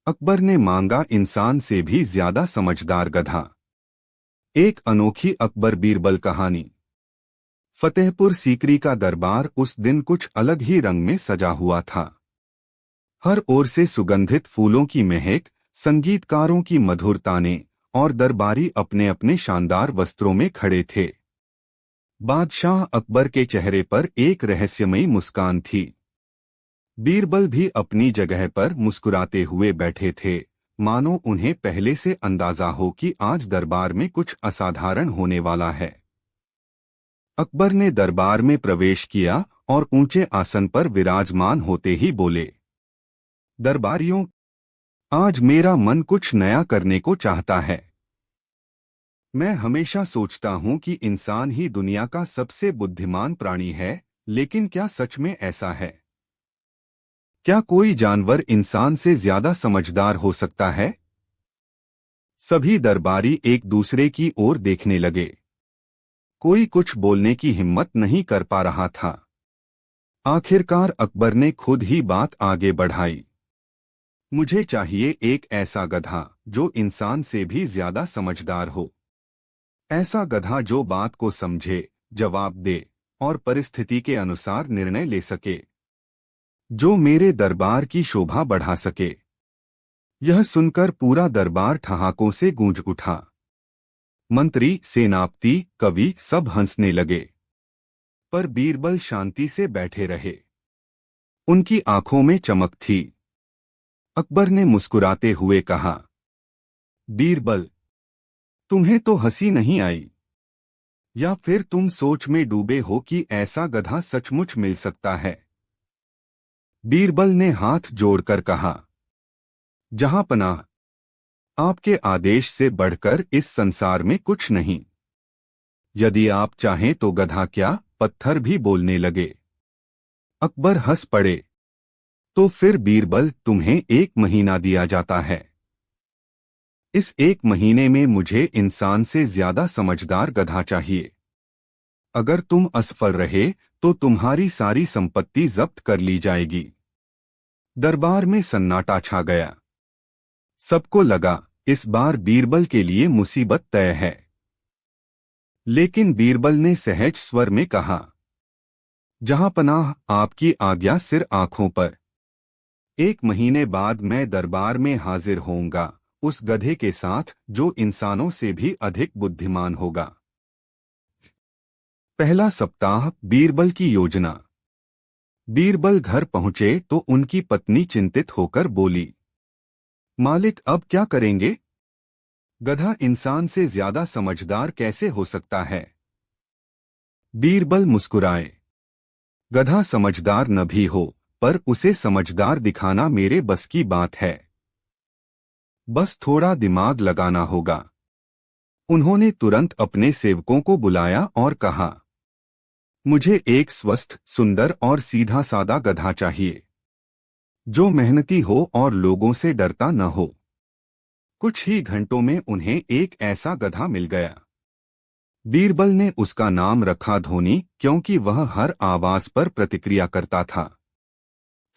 अकबर ने मांगा इंसान से भी ज्यादा समझदार गधा। एक अनोखी अकबर बीरबल कहानी। फतेहपुर सीकरी का दरबार उस दिन कुछ अलग ही रंग में सजा हुआ था। हर ओर से सुगंधित फूलों की महक, संगीतकारों की मधुर ताने और दरबारी अपने अपने शानदार वस्त्रों में खड़े थे। बादशाह अकबर के चेहरे पर एक रहस्यमयी मुस्कान थी। बीरबल भी अपनी जगह पर मुस्कुराते हुए बैठे थे, मानो उन्हें पहले से अंदाजा हो कि आज दरबार में कुछ असाधारण होने वाला है। अकबर ने दरबार में प्रवेश किया और ऊंचे आसन पर विराजमान होते ही बोले, दरबारियों, आज मेरा मन कुछ नया करने को चाहता है। मैं हमेशा सोचता हूं कि इंसान ही दुनिया का सबसे बुद्धिमान प्राणी है, लेकिन क्या सच में ऐसा है? क्या कोई जानवर इंसान से ज्यादा समझदार हो सकता है? सभी दरबारी एक दूसरे की ओर देखने लगे। कोई कुछ बोलने की हिम्मत नहीं कर पा रहा था। आखिरकार अकबर ने खुद ही बात आगे बढ़ाई। मुझे चाहिए एक ऐसा गधा जो इंसान से भी ज्यादा समझदार हो। ऐसा गधा जो बात को समझे, जवाब दे और परिस्थिति के अनुसार निर्णय ले सके, जो मेरे दरबार की शोभा बढ़ा सके। यह सुनकर पूरा दरबार ठहाकों से गूंज उठा। मंत्री, सेनापति, कवि सब हंसने लगे, पर बीरबल शांति से बैठे रहे। उनकी आंखों में चमक थी। अकबर ने मुस्कुराते हुए कहा, बीरबल, तुम्हें तो हंसी नहीं आई, या फिर तुम सोच में डूबे हो कि ऐसा गधा सचमुच मिल सकता है? बीरबल ने हाथ जोड़कर कहा, जहांपनाह, आपके आदेश से बढ़कर इस संसार में कुछ नहीं। यदि आप चाहें तो गधा क्या, पत्थर भी बोलने लगे। अकबर हंस पड़े। तो फिर बीरबल, तुम्हें 1 महीना दिया जाता है। इस 1 महीने में मुझे इंसान से ज्यादा समझदार गधा चाहिए। अगर तुम असफल रहे तो तुम्हारी सारी संपत्ति जब्त कर ली जाएगी। दरबार में सन्नाटा छा गया। सबको लगा इस बार बीरबल के लिए मुसीबत तय है। लेकिन बीरबल ने सहज स्वर में कहा, जहांपनाह, आपकी आज्ञा सिर आंखों पर। 1 महीने बाद मैं दरबार में हाजिर होऊंगा, उस गधे के साथ जो इंसानों से भी अधिक बुद्धिमान होगा। पहला सप्ताह, बीरबल की योजना। बीरबल घर पहुंचे तो उनकी पत्नी चिंतित होकर बोली, मालिक, अब क्या करेंगे? गधा इंसान से ज्यादा समझदार कैसे हो सकता है? बीरबल मुस्कुराए, गधा समझदार न भी हो, पर उसे समझदार दिखाना मेरे बस की बात है। बस थोड़ा दिमाग लगाना होगा। उन्होंने तुरंत अपने सेवकों को बुलाया और कहा, मुझे एक स्वस्थ, सुंदर और सीधा सादा गधा चाहिए, जो मेहनती हो और लोगों से डरता न हो। कुछ ही घंटों में उन्हें एक ऐसा गधा मिल गया। बीरबल ने उसका नाम रखा धोनी, क्योंकि वह हर आवाज पर प्रतिक्रिया करता था।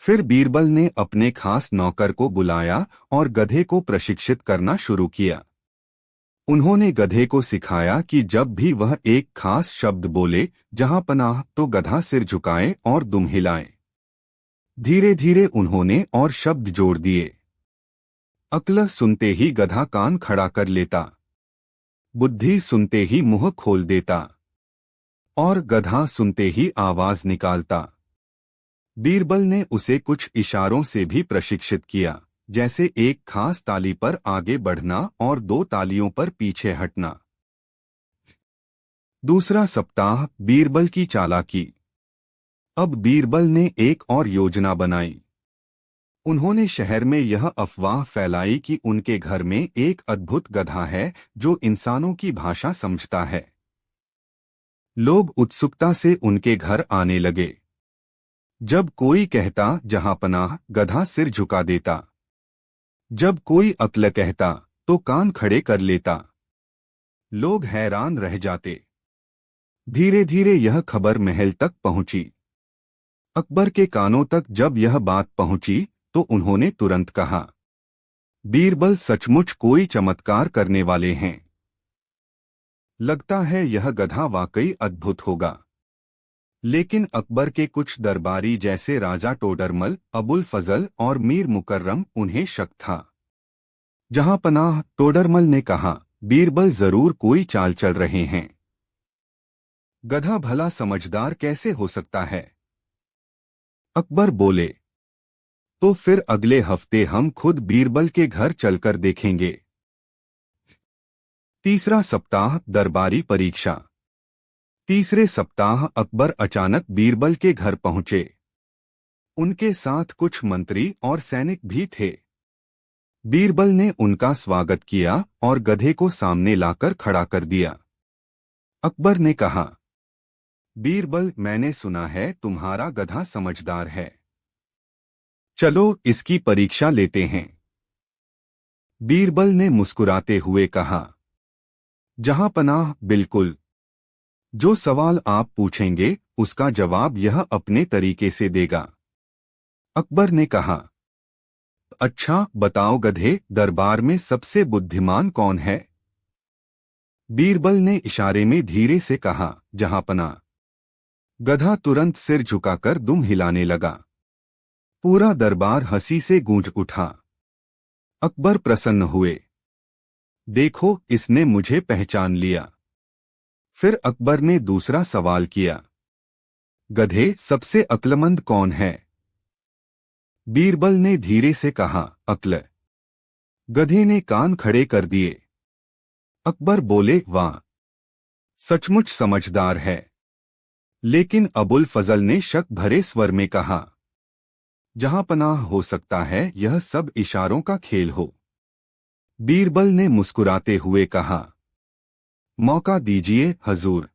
फिर बीरबल ने अपने खास नौकर को बुलाया और गधे को प्रशिक्षित करना शुरू किया। उन्होंने गधे को सिखाया कि जब भी वह एक खास शब्द बोले, जहांपनाह, तो गधा सिर झुकाए और दुम हिलाए। धीरे धीरे उन्होंने और शब्द जोड़ दिए। अक्ल सुनते ही गधा कान खड़ा कर लेता, बुद्धि सुनते ही मुंह खोल देता, और गधा सुनते ही आवाज निकालता। बीरबल ने उसे कुछ इशारों से भी प्रशिक्षित किया, जैसे एक खास ताली पर आगे बढ़ना और 2 तालियों पर पीछे हटना। दूसरा सप्ताह, बीरबल की चालाकी। अब बीरबल ने एक और योजना बनाई। उन्होंने शहर में यह अफवाह फैलाई कि उनके घर में एक अद्भुत गधा है जो इंसानों की भाषा समझता है। लोग उत्सुकता से उनके घर आने लगे। जब कोई कहता जहांपनाह, गधा सिर झुका देता। जब कोई अक्ल कहता तो कान खड़े कर लेता। लोग हैरान रह जाते। धीरे धीरे यह खबर महल तक पहुंची। अकबर के कानों तक जब यह बात पहुंची तो उन्होंने तुरंत कहा, बीरबल सचमुच कोई चमत्कार करने वाले हैं। लगता है यह गधा वाकई अद्भुत होगा। लेकिन अकबर के कुछ दरबारी जैसे राजा टोडरमल, अबुल फजल और मीर मुकर्रम उन्हें शक था। जहां पनाह, टोडरमल ने कहा, बीरबल जरूर कोई चाल चल रहे हैं। गधा भला समझदार कैसे हो सकता है? अकबर बोले, तो फिर अगले हफ्ते हम खुद बीरबल के घर चलकर देखेंगे। तीसरा सप्ताह दरबारी परीक्षा। तीसरे सप्ताह अकबर अचानक बीरबल के घर पहुंचे। उनके साथ कुछ मंत्री और सैनिक भी थे। बीरबल ने उनका स्वागत किया और गधे को सामने लाकर खड़ा कर दिया। अकबर ने कहा, बीरबल, मैंने सुना है तुम्हारा गधा समझदार है। चलो इसकी परीक्षा लेते हैं। बीरबल ने मुस्कुराते हुए कहा, जहां पनाह, बिल्कुल। जो सवाल आप पूछेंगे उसका जवाब यह अपने तरीके से देगा। अकबर ने कहा, अच्छा बताओ गधे, दरबार में सबसे बुद्धिमान कौन है? बीरबल ने इशारे में धीरे से कहा, जहांपना। गधा तुरंत सिर झुकाकर दुम हिलाने लगा। पूरा दरबार हंसी से गूंज उठा। अकबर प्रसन्न हुए। देखो, इसने मुझे पहचान लिया। फिर अकबर ने दूसरा सवाल किया, गधे, सबसे अक्लमंद कौन है? बीरबल ने धीरे से कहा, अक्ल। गधे ने कान खड़े कर दिए। अकबर बोले, वाह, सचमुच समझदार है। लेकिन अबुल फजल ने शक भरे स्वर में कहा, जहां पनाह, हो सकता है यह सब इशारों का खेल हो। बीरबल ने मुस्कुराते हुए कहा, मौका दीजिए हजूर।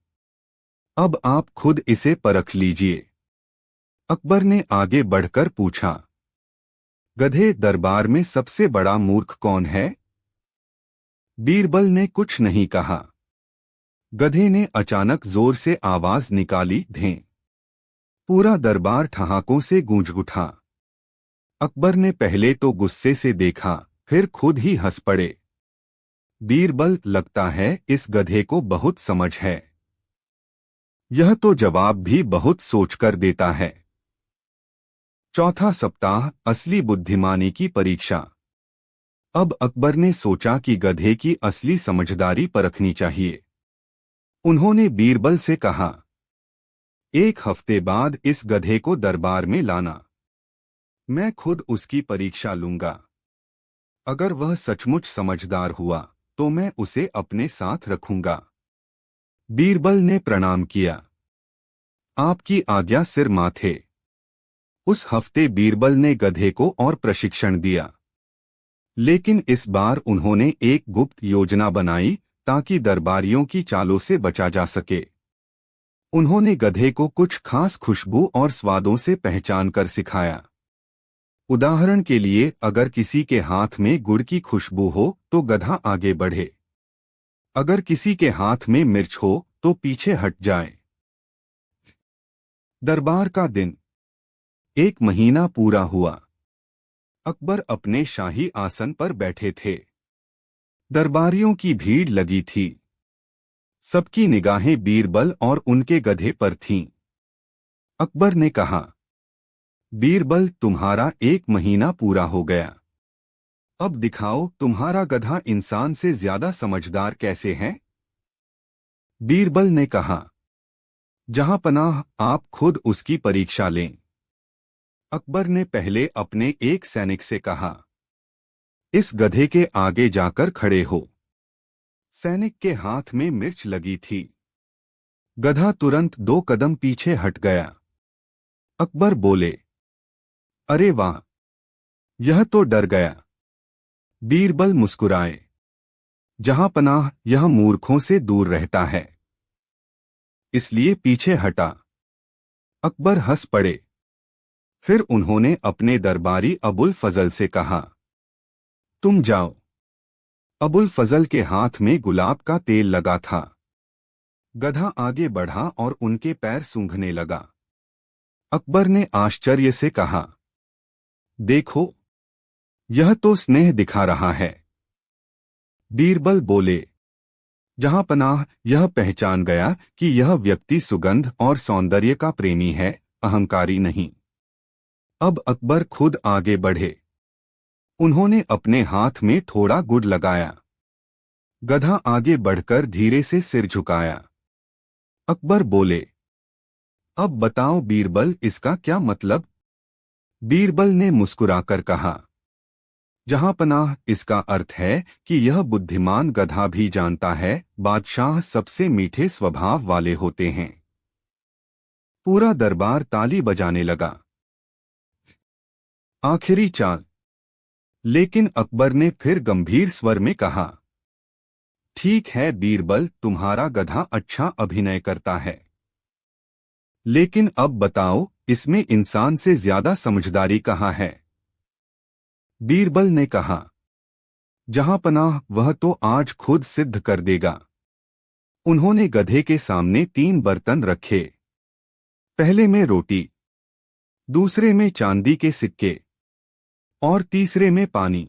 अब आप खुद इसे परख लीजिए। अकबर ने आगे बढ़कर पूछा, गधे, दरबार में सबसे बड़ा मूर्ख कौन है? बीरबल ने कुछ नहीं कहा। गधे ने अचानक जोर से आवाज निकाली, धें। पूरा दरबार ठहाकों से गूंज उठा। अकबर ने पहले तो गुस्से से देखा, फिर खुद ही हंस पड़े। बीरबल, लगता है इस गधे को बहुत समझ है। यह तो जवाब भी बहुत सोचकर देता है। चौथा सप्ताह असली बुद्धिमानी की परीक्षा। अब अकबर ने सोचा कि गधे की असली समझदारी परखनी चाहिए। उन्होंने बीरबल से कहा, एक हफ्ते बाद इस गधे को दरबार में लाना। मैं खुद उसकी परीक्षा लूंगा। अगर वह सचमुच समझदार हुआ तो मैं उसे अपने साथ रखूंगा। बीरबल ने प्रणाम किया। आपकी आज्ञा सिर माथे। उस हफ्ते बीरबल ने गधे को और प्रशिक्षण दिया। लेकिन इस बार उन्होंने एक गुप्त योजना बनाई ताकि दरबारियों की चालों से बचा जा सके। उन्होंने गधे को कुछ खास खुशबू और स्वादों से पहचान कर सिखाया। उदाहरण के लिए, अगर किसी के हाथ में गुड़ की खुशबू हो तो गधा आगे बढ़े। अगर किसी के हाथ में मिर्च हो तो पीछे हट जाए। दरबार का दिन। एक महीना पूरा हुआ। अकबर अपने शाही आसन पर बैठे थे। दरबारियों की भीड़ लगी थी। सबकी निगाहें बीरबल और उनके गधे पर थीं। अकबर ने कहा, बीरबल, तुम्हारा एक महीना पूरा हो गया। अब दिखाओ तुम्हारा गधा इंसान से ज्यादा समझदार कैसे है। बीरबल ने कहा, जहां पनाह, आप खुद उसकी परीक्षा लें। अकबर ने पहले अपने एक सैनिक से कहा, इस गधे के आगे जाकर खड़े हो। सैनिक के हाथ में मिर्च लगी थी। गधा तुरंत 2 कदम पीछे हट गया। अकबर बोले, अरे वाह, यह तो डर गया। बीरबल मुस्कुराए। जहां पनाह, यह मूर्खों से दूर रहता है, इसलिए पीछे हटा। अकबर हंस पड़े। फिर उन्होंने अपने दरबारी अबुल फजल से कहा, तुम जाओ। अबुल फजल के हाथ में गुलाब का तेल लगा था। गधा आगे बढ़ा और उनके पैर सूंघने लगा। अकबर ने आश्चर्य से कहा, देखो, यह तो स्नेह दिखा रहा है। बीरबल बोले, जहां पनाह यह पहचान गया कि यह व्यक्ति सुगंध और सौंदर्य का प्रेमी है, अहंकारी नहीं। अब अकबर खुद आगे बढ़े। उन्होंने अपने हाथ में थोड़ा गुड़ लगाया। गधा आगे बढ़कर धीरे से सिर झुकाया। अकबर बोले, अब बताओ बीरबल, इसका क्या मतलब? बीरबल ने मुस्कुराकर कहा, जहां पनाह, इसका अर्थ है कि यह बुद्धिमान गधा भी जानता है, बादशाह सबसे मीठे स्वभाव वाले होते हैं। पूरा दरबार ताली बजाने लगा। आखिरी चाल। लेकिन अकबर ने फिर गंभीर स्वर में कहा, ठीक है बीरबल, तुम्हारा गधा अच्छा अभिनय करता है, लेकिन अब बताओ, इसमें इंसान से ज्यादा समझदारी कहाँ है? बीरबल ने कहा, जहां पनाह, वह तो आज खुद सिद्ध कर देगा। उन्होंने गधे के सामने 3 बर्तन रखे। पहले में रोटी, दूसरे में चांदी के सिक्के और तीसरे में पानी।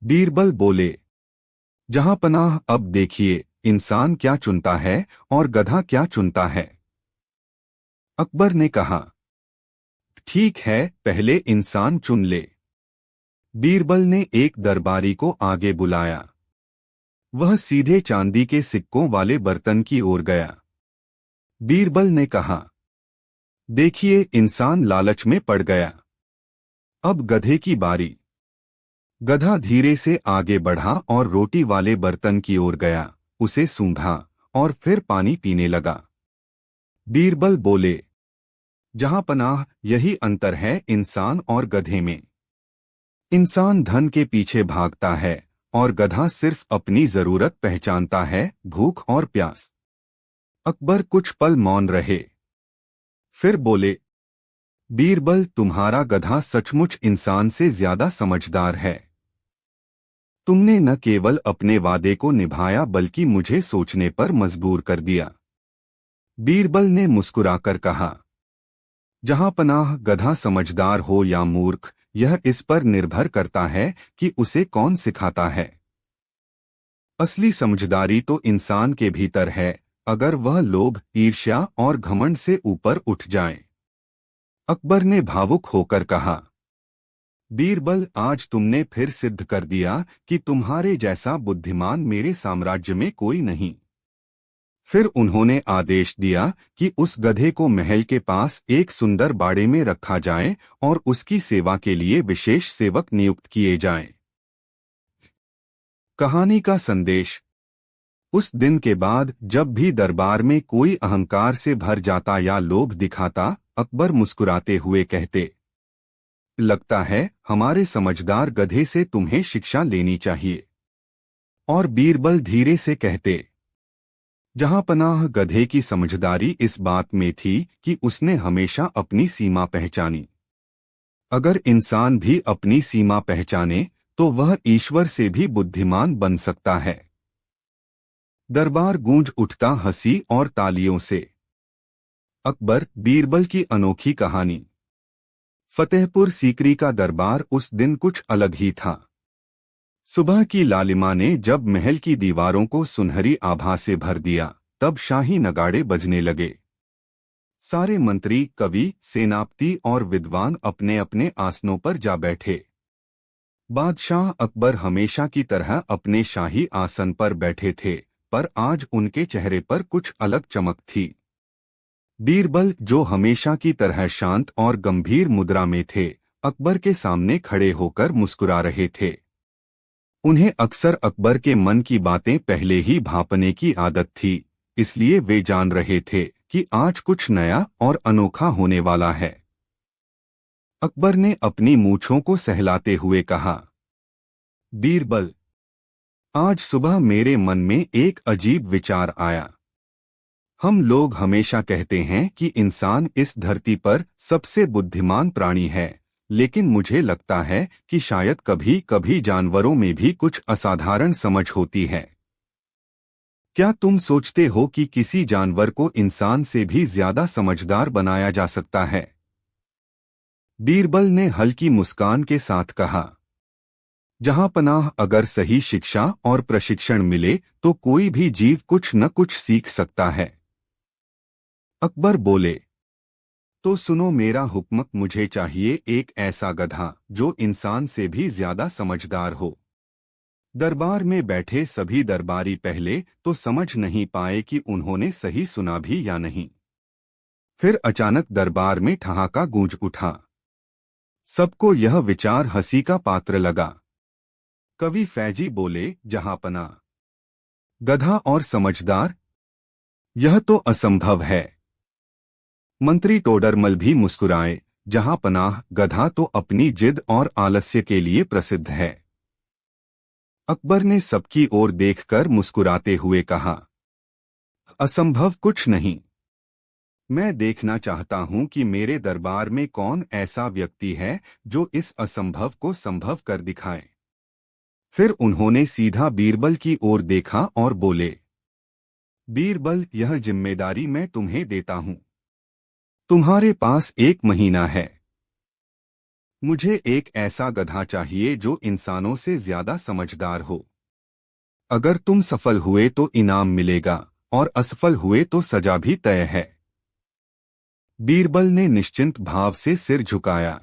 बीरबल बोले, जहां पनाह, अब देखिए इंसान क्या चुनता है और गधा क्या चुनता है। अकबर ने कहा, ठीक है, पहले इंसान चुन ले। बीरबल ने एक दरबारी को आगे बुलाया। वह सीधे चांदी के सिक्कों वाले बर्तन की ओर गया। बीरबल ने कहा, देखिए इंसान लालच में पड़ गया। अब गधे की बारी। गधा धीरे से आगे बढ़ा और रोटी वाले बर्तन की ओर गया, उसे सूंघा और फिर पानी पीने लगा। बीरबल बोले, जहां पनाह, यही अंतर है इंसान और गधे में। इंसान धन के पीछे भागता है और गधा सिर्फ अपनी जरूरत पहचानता है, भूख और प्यास। अकबर कुछ पल मौन रहे, फिर बोले, बीरबल, तुम्हारा गधा सचमुच इंसान से ज्यादा समझदार है। तुमने न केवल अपने वादे को निभाया बल्कि मुझे सोचने पर मजबूर कर दिया। बीरबल ने मुस्कुराकर कहा, जहां पनाह, गधा समझदार हो या मूर्ख, यह इस पर निर्भर करता है कि उसे कौन सिखाता है। असली समझदारी तो इंसान के भीतर है, अगर वह लोभ, ईर्ष्या और घमंड से ऊपर उठ जाए। अकबर ने भावुक होकर कहा, बीरबल, आज तुमने फिर सिद्ध कर दिया कि तुम्हारे जैसा बुद्धिमान मेरे साम्राज्य में कोई नहीं। फिर उन्होंने आदेश दिया कि उस गधे को महल के पास एक सुंदर बाड़े में रखा जाए और उसकी सेवा के लिए विशेष सेवक नियुक्त किए जाएं। कहानी का संदेश। उस दिन के बाद जब भी दरबार में कोई अहंकार से भर जाता या लोभ दिखाता, अकबर मुस्कुराते हुए कहते, लगता है हमारे समझदार गधे से तुम्हें शिक्षा लेनी चाहिए। और बीरबल धीरे से कहते, जहां पनाह, गधे की समझदारी इस बात में थी कि उसने हमेशा अपनी सीमा पहचानी। अगर इंसान भी अपनी सीमा पहचाने तो वह ईश्वर से भी बुद्धिमान बन सकता है। दरबार गूंज उठता हंसी और तालियों से। अकबर, बीरबल की अनोखी कहानी। फतेहपुर सीकरी का दरबार उस दिन कुछ अलग ही था। सुबह की लालिमा ने जब महल की दीवारों को सुनहरी आभा से भर दिया, तब शाही नगाड़े बजने लगे। सारे मंत्री, कवि, सेनापति और विद्वान अपने अपने आसनों पर जा बैठे। बादशाह अकबर हमेशा की तरह अपने शाही आसन पर बैठे थे, पर आज उनके चेहरे पर कुछ अलग चमक थी। बीरबल, जो हमेशा की तरह शांत और गंभीर मुद्रा में थे, अकबर के सामने खड़े होकर मुस्कुरा रहे थे। उन्हें अक्सर अकबर के मन की बातें पहले ही भांपने की आदत थी, इसलिए वे जान रहे थे कि आज कुछ नया और अनोखा होने वाला है। अकबर ने अपनी मूंछों को सहलाते हुए कहा, बीरबल, आज सुबह मेरे मन में एक अजीब विचार आया। हम लोग हमेशा कहते हैं कि इंसान इस धरती पर सबसे बुद्धिमान प्राणी है, लेकिन मुझे लगता है कि शायद कभी कभी जानवरों में भी कुछ असाधारण समझ होती है। क्या तुम सोचते हो कि किसी जानवर को इंसान से भी ज्यादा समझदार बनाया जा सकता है? बीरबल ने हल्की मुस्कान के साथ कहा, जहां पनाह, अगर सही शिक्षा और प्रशिक्षण मिले तो कोई भी जीव कुछ न कुछ सीख सकता है। अकबर बोले, तो सुनो मेरा हुक्म, मुझे चाहिए एक ऐसा गधा जो इंसान से भी ज्यादा समझदार हो। दरबार में बैठे सभी दरबारी पहले तो समझ नहीं पाए कि उन्होंने सही सुना भी या नहीं। फिर अचानक दरबार में ठहाका गूंज उठा। सबको यह विचार हंसी का पात्र लगा। कवि फैजी बोले, जहांपना, गधा और समझदार, यह तो असंभव है। मंत्री टोडरमल भी मुस्कुराए, जहांपनाह, गधा तो अपनी जिद और आलस्य के लिए प्रसिद्ध है। अकबर ने सबकी ओर देखकर मुस्कुराते हुए कहा, असंभव कुछ नहीं। मैं देखना चाहता हूं कि मेरे दरबार में कौन ऐसा व्यक्ति है जो इस असंभव को संभव कर दिखाए। फिर उन्होंने सीधा बीरबल की ओर देखा और बोले, बीरबल, यह जिम्मेदारी मैं तुम्हें देता हूं। तुम्हारे पास 1 महीना है। मुझे एक ऐसा गधा चाहिए जो इंसानों से ज्यादा समझदार हो। अगर तुम सफल हुए तो इनाम मिलेगा और असफल हुए तो सजा भी तय है। बीरबल ने निश्चिंत भाव से सिर झुकाया।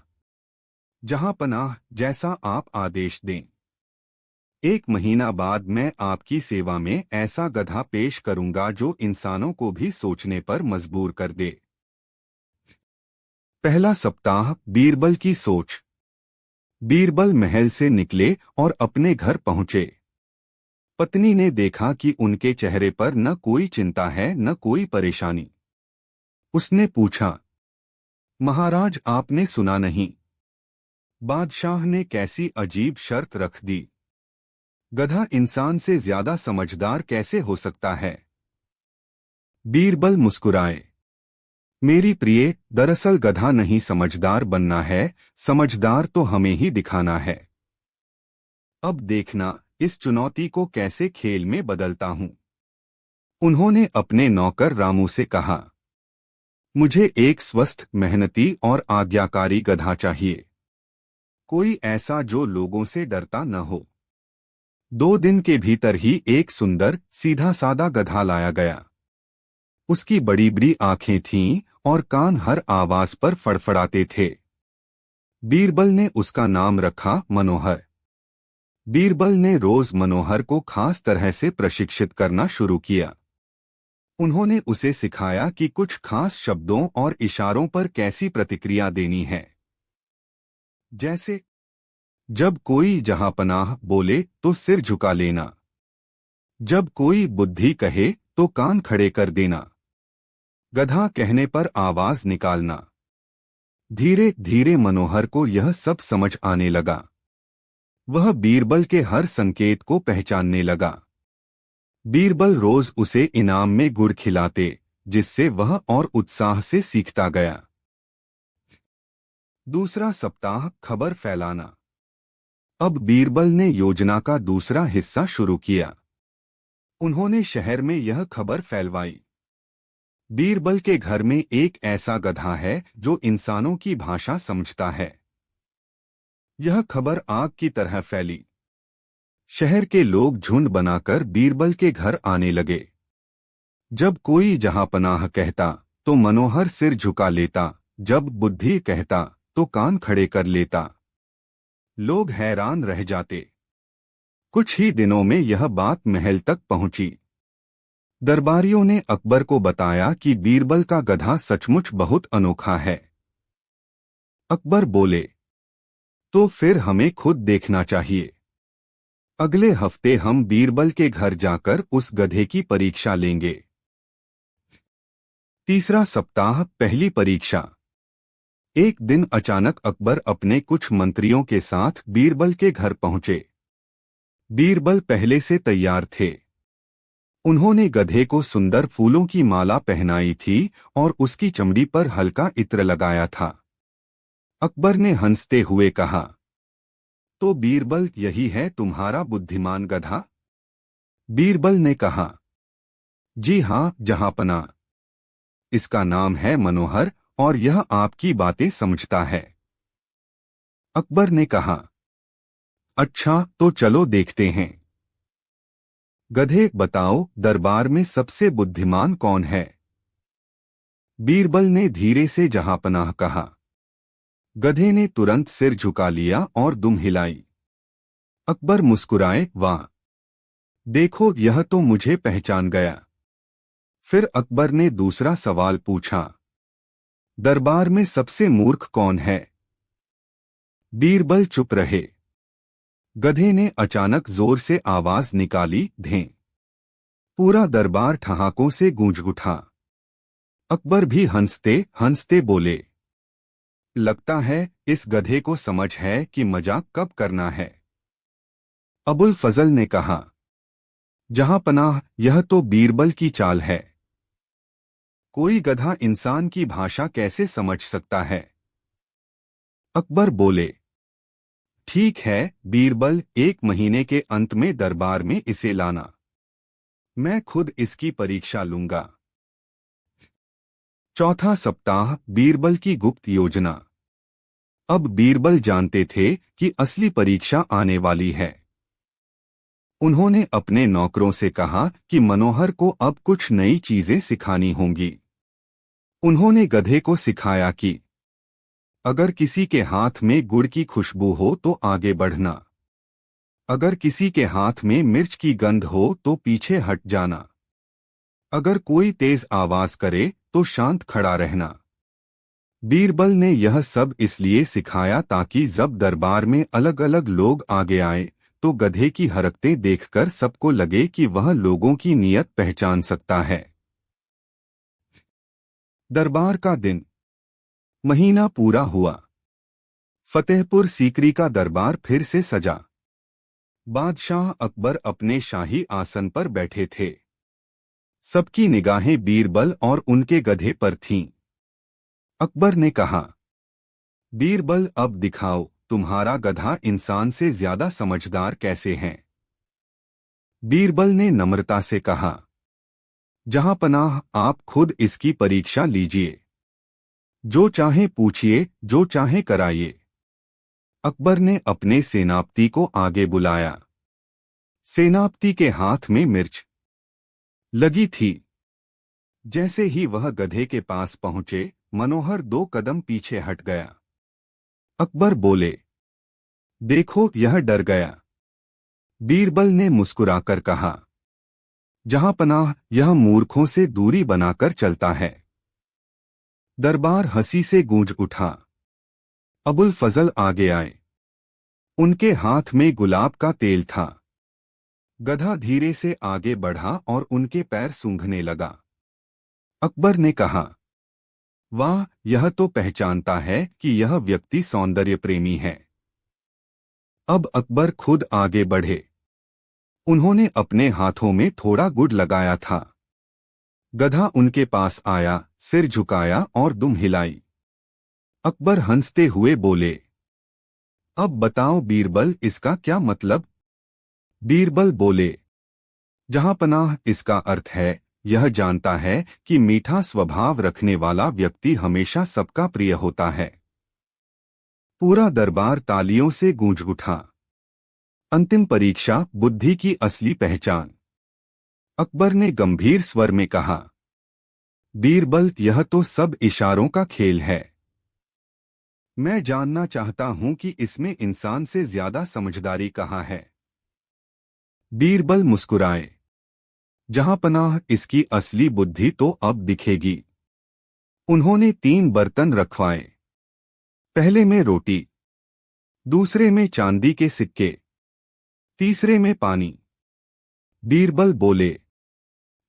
जहांपनाह, जैसा आप आदेश दें। 1 महीना बाद मैं आपकी सेवा में ऐसा गधा पेश करूंगा जो इंसानों को भी सोचने पर मजबूर कर दे। पहला सप्ताह, बीरबल की सोच। बीरबल महल से निकले और अपने घर पहुंचे। पत्नी ने देखा कि उनके चेहरे पर न कोई चिंता है न कोई परेशानी। उसने पूछा, महाराज, आपने सुना नहीं? बादशाह ने कैसी अजीब शर्त रख दी। गधा इंसान से ज्यादा समझदार कैसे हो सकता है? बीरबल मुस्कुराए, मेरी प्रिय, दरअसल गधा नहीं समझदार बनना है, समझदार तो हमें ही दिखाना है। अब देखना इस चुनौती को कैसे खेल में बदलता हूं। उन्होंने अपने नौकर रामू से कहा, मुझे एक स्वस्थ, मेहनती और आज्ञाकारी गधा चाहिए। कोई ऐसा जो लोगों से डरता न हो। 2 दिन के भीतर ही एक सुंदर, सीधा सादा गधा लाया गया। उसकी बड़ी बड़ी आंखें थीं और कान हर आवाज पर फड़फड़ाते थे। बीरबल ने उसका नाम रखा मनोहर। बीरबल ने रोज मनोहर को खास तरह से प्रशिक्षित करना शुरू किया। उन्होंने उसे सिखाया कि कुछ खास शब्दों और इशारों पर कैसी प्रतिक्रिया देनी है। जैसे, जब कोई जहांपनाह बोले तो सिर झुका लेना। जब कोई बुद्धि कहे तो कान खड़े कर देना। गधा कहने पर आवाज निकालना। धीरे धीरे मनोहर को यह सब समझ आने लगा। वह बीरबल के हर संकेत को पहचानने लगा। बीरबल रोज उसे इनाम में गुड़ खिलाते, जिससे वह और उत्साह से सीखता गया। दूसरा सप्ताह, खबर फैलाना। अब बीरबल ने योजना का दूसरा हिस्सा शुरू किया। उन्होंने शहर में यह खबर फैलवाई, बीरबल के घर में एक ऐसा गधा है जो इंसानों की भाषा समझता है। यह खबर आग की तरह फैली। शहर के लोग झुंड बनाकर बीरबल के घर आने लगे। जब कोई जहांपनाह कहता तो मनोहर सिर झुका लेता, जब बुद्धि कहता तो कान खड़े कर लेता। लोग हैरान रह जाते। कुछ ही दिनों में यह बात महल तक पहुंची। दरबारियों ने अकबर को बताया कि बीरबल का गधा सचमुच बहुत अनोखा है। अकबर बोले, तो फिर हमें खुद देखना चाहिए। अगले हफ्ते हम बीरबल के घर जाकर उस गधे की परीक्षा लेंगे। तीसरा सप्ताह, पहली परीक्षा। एक दिन अचानक अकबर अपने कुछ मंत्रियों के साथ बीरबल के घर पहुंचे। बीरबल पहले से तैयार थे। उन्होंने गधे को सुंदर फूलों की माला पहनाई थी और उसकी चमड़ी पर हल्का इत्र लगाया था। अकबर ने हंसते हुए कहा, तो बीरबल, यही है तुम्हारा बुद्धिमान गधा? बीरबल ने कहा, जी हाँ जहांपना। इसका नाम है मनोहर और यह आपकी बातें समझता है। अकबर ने कहा, अच्छा तो चलो देखते हैं। गधे, बताओ दरबार में सबसे बुद्धिमान कौन है? बीरबल ने धीरे से जहांपनाह कहा। गधे ने तुरंत सिर झुका लिया और दुम हिलाई। अकबर मुस्कुराए, वाह, देखो यह तो मुझे पहचान गया। फिर अकबर ने दूसरा सवाल पूछा, दरबार में सबसे मूर्ख कौन है? बीरबल चुप रहे। गधे ने अचानक जोर से आवाज निकाली, धें। पूरा दरबार ठहाकों से गूंज उठा। अकबर भी हंसते हंसते बोले, लगता है इस गधे को समझ है कि मजाक कब करना है। अबुल फजल ने कहा, जहांपनाह, यह तो बीरबल की चाल है। कोई गधा इंसान की भाषा कैसे समझ सकता है? अकबर बोले, ठीक है बीरबल, 1 महीने के अंत में दरबार में इसे लाना। मैं खुद इसकी परीक्षा लूंगा। चौथा सप्ताह, बीरबल की गुप्त योजना। अब बीरबल जानते थे कि असली परीक्षा आने वाली है। उन्होंने अपने नौकरों से कहा कि मनोहर को अब कुछ नई चीजें सिखानी होंगी। उन्होंने गधे को सिखाया कि अगर किसी के हाथ में गुड़ की खुशबू हो तो आगे बढ़ना, अगर किसी के हाथ में मिर्च की गंध हो तो पीछे हट जाना, अगर कोई तेज आवाज करे तो शांत खड़ा रहना। बीरबल ने यह सब इसलिए सिखाया ताकि जब दरबार में अलग अलग लोग आगे आए तो गधे की हरकतें देखकर सबको लगे कि वह लोगों की नीयत पहचान सकता है। दरबार का दिन। महीना पूरा हुआ। फतेहपुर सीकरी का दरबार फिर से सजा। बादशाह अकबर अपने शाही आसन पर बैठे थे। सबकी निगाहें बीरबल और उनके गधे पर थीं। अकबर ने कहा, बीरबल, अब दिखाओ तुम्हारा गधा इंसान से ज्यादा समझदार कैसे है। बीरबल ने नम्रता से कहा, जहांपनाह, आप खुद इसकी परीक्षा लीजिए। जो चाहे पूछिए, जो चाहे कराइए। अकबर ने अपने सेनापति को आगे बुलाया। सेनापति के हाथ में मिर्च लगी थी। जैसे ही वह गधे के पास पहुंचे, मनोहर 2 कदम पीछे हट गया। अकबर बोले, देखो यह डर गया। बीरबल ने मुस्कुराकर कहा, जहांपनाह, यह मूर्खों से दूरी बनाकर चलता है। दरबार हंसी से गूंज उठा। अबुल फजल आगे आए। उनके हाथ में गुलाब का तेल था। गधा धीरे से आगे बढ़ा और उनके पैर सूंघने लगा। अकबर ने कहा, वाह, यह तो पहचानता है कि यह व्यक्ति सौंदर्य प्रेमी है। अब अकबर खुद आगे बढ़े। उन्होंने अपने हाथों में थोड़ा गुड़ लगाया था। गधा उनके पास आया, सिर झुकाया और दुम हिलाई। अकबर हंसते हुए बोले, अब बताओ बीरबल, इसका क्या मतलब? बीरबल बोले, जहांपनाह, इसका अर्थ है, यह जानता है कि मीठा स्वभाव रखने वाला व्यक्ति हमेशा सबका प्रिय होता है। पूरा दरबार तालियों से गूंज उठा। अंतिम परीक्षा, बुद्धि की असली पहचान। अकबर ने गंभीर स्वर में कहा, बीरबल, यह तो सब इशारों का खेल है। मैं जानना चाहता हूं कि इसमें इंसान से ज्यादा समझदारी कहाँ है। बीरबल मुस्कुराए, जहांपनाह, इसकी असली बुद्धि तो अब दिखेगी। उन्होंने 3 बर्तन रखवाए। पहले में रोटी, दूसरे में चांदी के सिक्के, तीसरे में पानी। बीरबल बोले,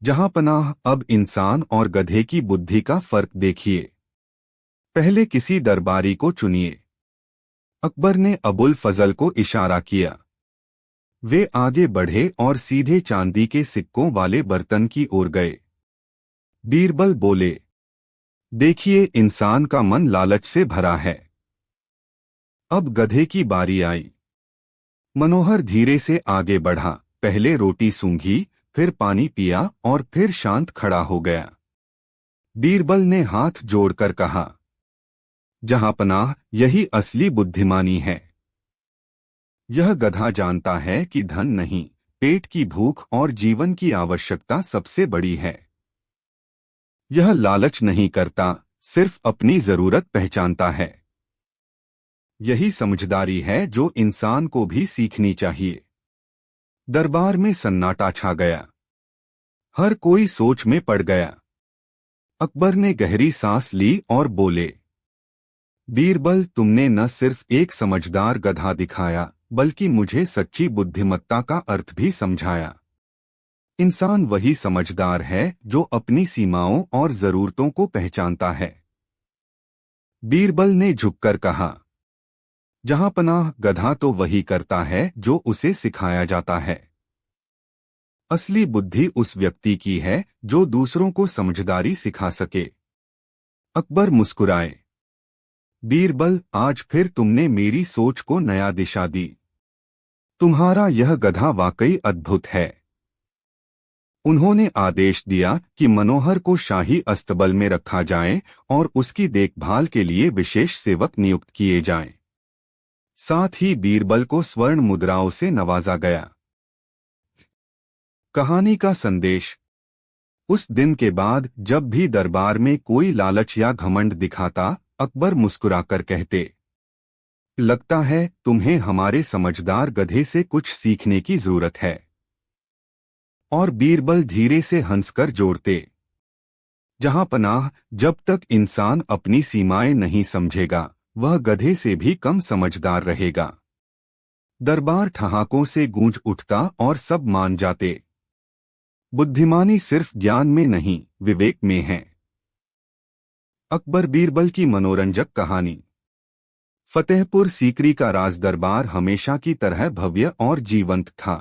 जहांपनाह, अब इंसान और गधे की बुद्धि का फर्क देखिए। पहले किसी दरबारी को चुनिए। अकबर ने अबुल फजल को इशारा किया। वे आगे बढ़े और सीधे चांदी के सिक्कों वाले बर्तन की ओर गए। बीरबल बोले, देखिए इंसान का मन लालच से भरा है। अब गधे की बारी आई। मनोहर धीरे से आगे बढ़ा, पहले रोटी सूंघी, फिर पानी पिया और फिर शांत खड़ा हो गया। बीरबल ने हाथ जोड़कर कहा, जहांपनाह, यही असली बुद्धिमानी है। यह गधा जानता है कि धन नहीं, पेट की भूख और जीवन की आवश्यकता सबसे बड़ी है। यह लालच नहीं करता, सिर्फ अपनी जरूरत पहचानता है। यही समझदारी है जो इंसान को भी सीखनी चाहिए। दरबार में सन्नाटा छा गया। हर कोई सोच में पड़ गया। अकबर ने गहरी सांस ली और बोले, बीरबल, तुमने न सिर्फ एक समझदार गधा दिखाया, बल्कि मुझे सच्ची बुद्धिमत्ता का अर्थ भी समझाया। इंसान वही समझदार है जो अपनी सीमाओं और जरूरतों को पहचानता है। बीरबल ने झुककर कहा, जहां पनाह, गधा तो वही करता है जो उसे सिखाया जाता है। असली बुद्धि उस व्यक्ति की है जो दूसरों को समझदारी सिखा सके। अकबर मुस्कुराए। बीरबल, आज फिर तुमने मेरी सोच को नया दिशा दी। तुम्हारा यह गधा वाकई अद्भुत है। उन्होंने आदेश दिया कि मनोहर को शाही अस्तबल में रखा जाए और उसकी देखभाल के लिए विशेष सेवक नियुक्त किए जाएं। साथ ही बीरबल को स्वर्ण मुद्राओं से नवाजा गया। कहानी का संदेश। उस दिन के बाद जब भी दरबार में कोई लालच या घमंड दिखाता, अकबर मुस्कुराकर कहते, लगता है तुम्हें हमारे समझदार गधे से कुछ सीखने की जरूरत है। और बीरबल धीरे से हंसकर जोड़ते, जहां पनाह, जब तक इंसान अपनी सीमाएं नहीं समझेगा, वह गधे से भी कम समझदार रहेगा। दरबार ठहाकों से गूंज उठता और सब मान जाते। बुद्धिमानी सिर्फ ज्ञान में नहीं, विवेक में है। अकबर बीरबल की मनोरंजक कहानी। फतेहपुर सीकरी का राज दरबार हमेशा की तरह भव्य और जीवंत था।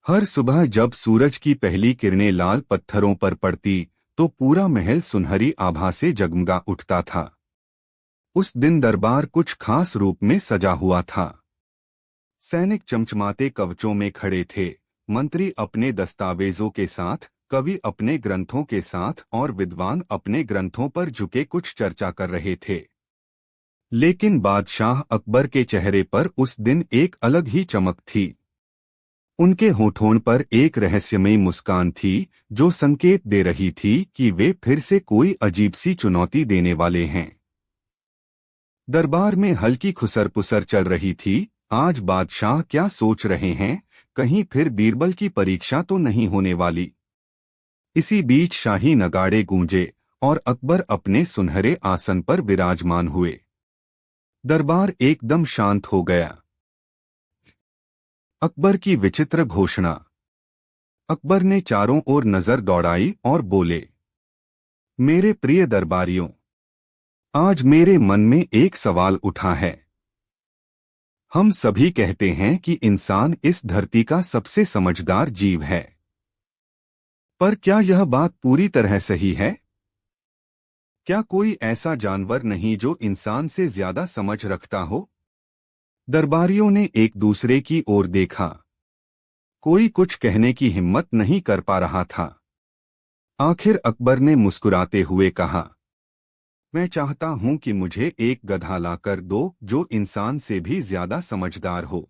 हर सुबह जब सूरज की पहली किरणें लाल पत्थरों पर पड़ती, तो पूरा महल सुनहरी आभा से जगमगा उठता था। उस दिन दरबार कुछ खास रूप में सजा हुआ था। सैनिक चमचमाते कवचों में खड़े थे, मंत्री अपने दस्तावेजों के साथ, कवि अपने ग्रंथों के साथ और विद्वान अपने ग्रंथों पर झुके कुछ चर्चा कर रहे थे। लेकिन बादशाह अकबर के चेहरे पर उस दिन एक अलग ही चमक थी। उनके होठों पर एक रहस्यमयी मुस्कान थी जो संकेत दे रही थी कि वे फिर से कोई अजीब सी चुनौती देने वाले हैं। दरबार में हल्की खुसर-पुसर चल रही थी। आज बादशाह क्या सोच रहे हैं, कहीं फिर बीरबल की परीक्षा तो नहीं होने वाली। इसी बीच शाही नगाड़े गूंजे और अकबर अपने सुनहरे आसन पर विराजमान हुए। दरबार एकदम शांत हो गया। अकबर की विचित्र घोषणा। अकबर ने चारों ओर नजर दौड़ाई और बोले, मेरे प्रिय दरबारियों, आज मेरे मन में एक सवाल उठा है। हम सभी कहते हैं कि इंसान इस धरती का सबसे समझदार जीव है, पर क्या यह बात पूरी तरह सही है? क्या कोई ऐसा जानवर नहीं जो इंसान से ज्यादा समझ रखता हो? दरबारियों ने एक दूसरे की ओर देखा। कोई कुछ कहने की हिम्मत नहीं कर पा रहा था। आखिर अकबर ने मुस्कुराते हुए कहा, मैं चाहता हूं कि मुझे एक गधा लाकर दो जो इंसान से भी ज्यादा समझदार हो।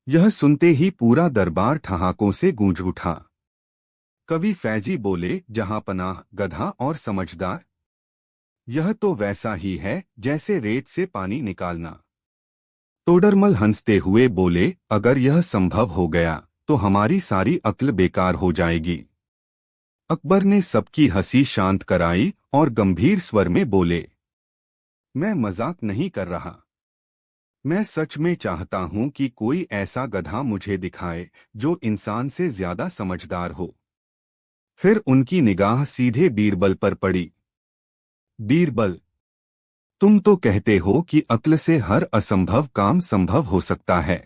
यह सुनते ही पूरा दरबार ठहाकों से गूंज उठा। कवि फैजी बोले, जहां पनाह, गधा और समझदार, यह तो वैसा ही है जैसे रेत से पानी निकालना। तोडरमल हंसते हुए बोले, अगर यह संभव हो गया तो हमारी सारी अक्ल बेकार हो जाएगी। अकबर ने सबकी हंसी शांत कराई और गंभीर स्वर में बोले, मैं मजाक नहीं कर रहा। मैं सच में चाहता हूं कि कोई ऐसा गधा मुझे दिखाए जो इंसान से ज्यादा समझदार हो। फिर उनकी निगाह सीधे बीरबल पर पड़ी। बीरबल, तुम तो कहते हो कि अक्ल से हर असंभव काम संभव हो सकता है,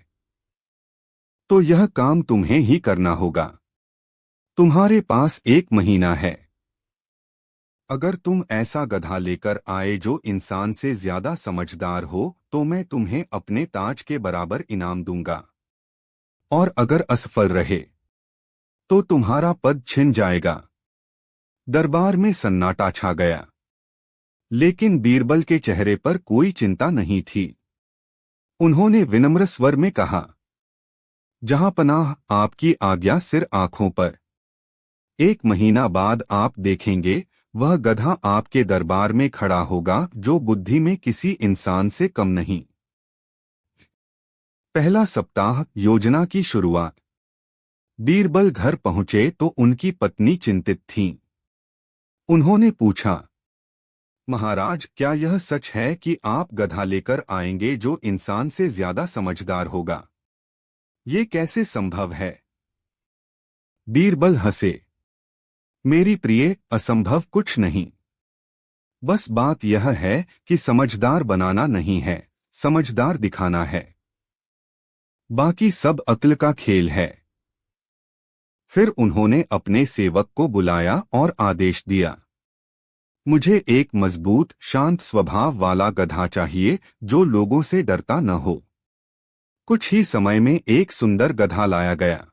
तो यह काम तुम्हें ही करना होगा। तुम्हारे पास 1 महीना है। अगर तुम ऐसा गधा लेकर आए जो इंसान से ज्यादा समझदार हो, तो मैं तुम्हें अपने ताज के बराबर इनाम दूंगा। और अगर असफल रहे तो तुम्हारा पद छिन जाएगा। दरबार में सन्नाटा छा गया, लेकिन बीरबल के चेहरे पर कोई चिंता नहीं थी। उन्होंने विनम्र स्वर में कहा, जहां पनाह, आपकी आज्ञा सिर आंखों पर। 1 महीना बाद आप देखेंगे, वह गधा आपके दरबार में खड़ा होगा जो बुद्धि में किसी इंसान से कम नहीं। पहला सप्ताह, योजना की शुरुआत। बीरबल घर पहुंचे तो उनकी पत्नी चिंतित थीं। उन्होंने पूछा, महाराज, क्या यह सच है कि आप गधा लेकर आएंगे जो इंसान से ज्यादा समझदार होगा? ये कैसे संभव है? बीरबल हंसे, मेरी प्रिय, असंभव कुछ नहीं। बस बात यह है कि समझदार बनाना नहीं है, समझदार दिखाना है। बाकी सब अक्ल का खेल है। फिर उन्होंने अपने सेवक को बुलाया और आदेश दिया, मुझे एक मजबूत, शांत स्वभाव वाला गधा चाहिए जो लोगों से डरता न हो। कुछ ही समय में एक सुंदर गधा लाया गया।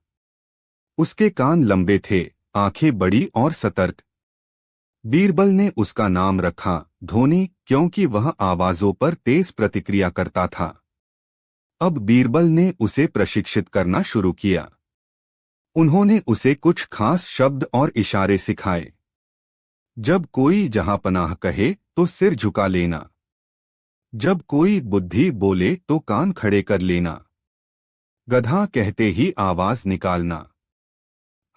उसके कान लंबे थे, आंखें बड़ी और सतर्क। बीरबल ने उसका नाम रखा धोनी, क्योंकि वह आवाजों पर तेज प्रतिक्रिया करता था। अब बीरबल ने उसे प्रशिक्षित करना शुरू किया। उन्होंने उसे कुछ खास शब्द और इशारे सिखाए। जब कोई जहांपनाह कहे तो सिर झुका लेना। जब कोई बुद्धि बोले तो कान खड़े कर लेना। गधा कहते ही आवाज निकालना।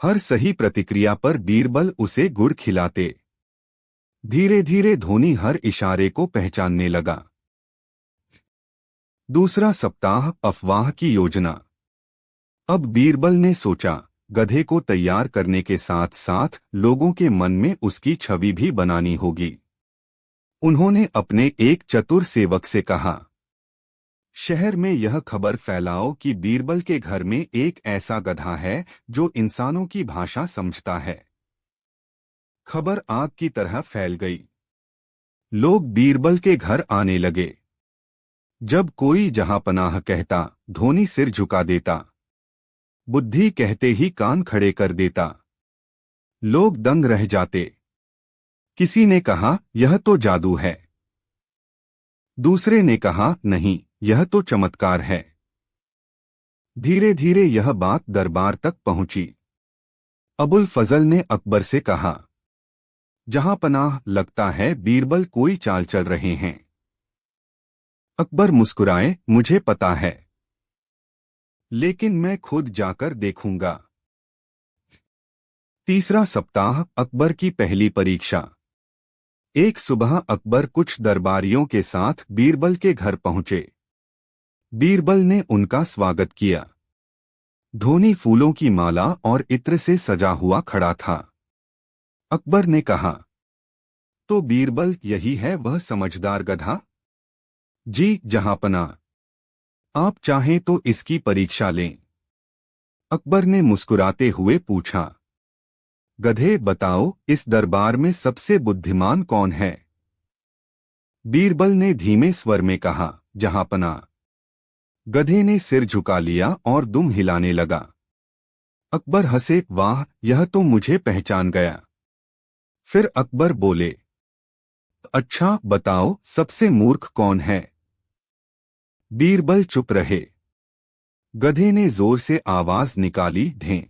हर सही प्रतिक्रिया पर बीरबल उसे गुड़ खिलाते। धीरे धीरे धोनी हर इशारे को पहचानने लगा। दूसरा सप्ताह, अफवाह की योजना। अब बीरबल ने सोचा, गधे को तैयार करने के साथ साथ लोगों के मन में उसकी छवि भी बनानी होगी। उन्होंने अपने एक चतुर सेवक से कहा, शहर में यह खबर फैलाओ कि बीरबल के घर में एक ऐसा गधा है जो इंसानों की भाषा समझता है। खबर आग की तरह फैल गई। लोग बीरबल के घर आने लगे। जब कोई जहांपनाह कहता, धोनी सिर झुका देता। बुद्धि कहते ही कान खड़े कर देता। लोग दंग रह जाते। किसी ने कहा, यह तो जादू है। दूसरे ने कहा, नहीं, यह तो चमत्कार है। धीरे धीरे यह बात दरबार तक पहुंची। अबुल फजल ने अकबर से कहा, जहांपनाह, लगता है बीरबल कोई चाल चल रहे हैं। अकबर मुस्कुराए, मुझे पता है, लेकिन मैं खुद जाकर देखूंगा। तीसरा सप्ताह, अकबर की पहली परीक्षा। एक सुबह अकबर कुछ दरबारियों के साथ बीरबल के घर पहुंचे। बीरबल ने उनका स्वागत किया। धोनी फूलों की माला और इत्र से सजा हुआ खड़ा था। अकबर ने कहा, तो बीरबल यही है वह समझदार गधा? जी जहांपनाह, आप चाहें तो इसकी परीक्षा लें। अकबर ने मुस्कुराते हुए पूछा, गधे बताओ, इस दरबार में सबसे बुद्धिमान कौन है? बीरबल ने धीमे स्वर में कहा, जहांपनाह। गधे ने सिर झुका लिया और दुम हिलाने लगा। अकबर हंसे, वाह, यह तो मुझे पहचान गया। फिर अकबर बोले, अच्छा बताओ, सबसे मूर्ख कौन है? बीरबल चुप रहे। गधे ने जोर से आवाज निकाली, ढें।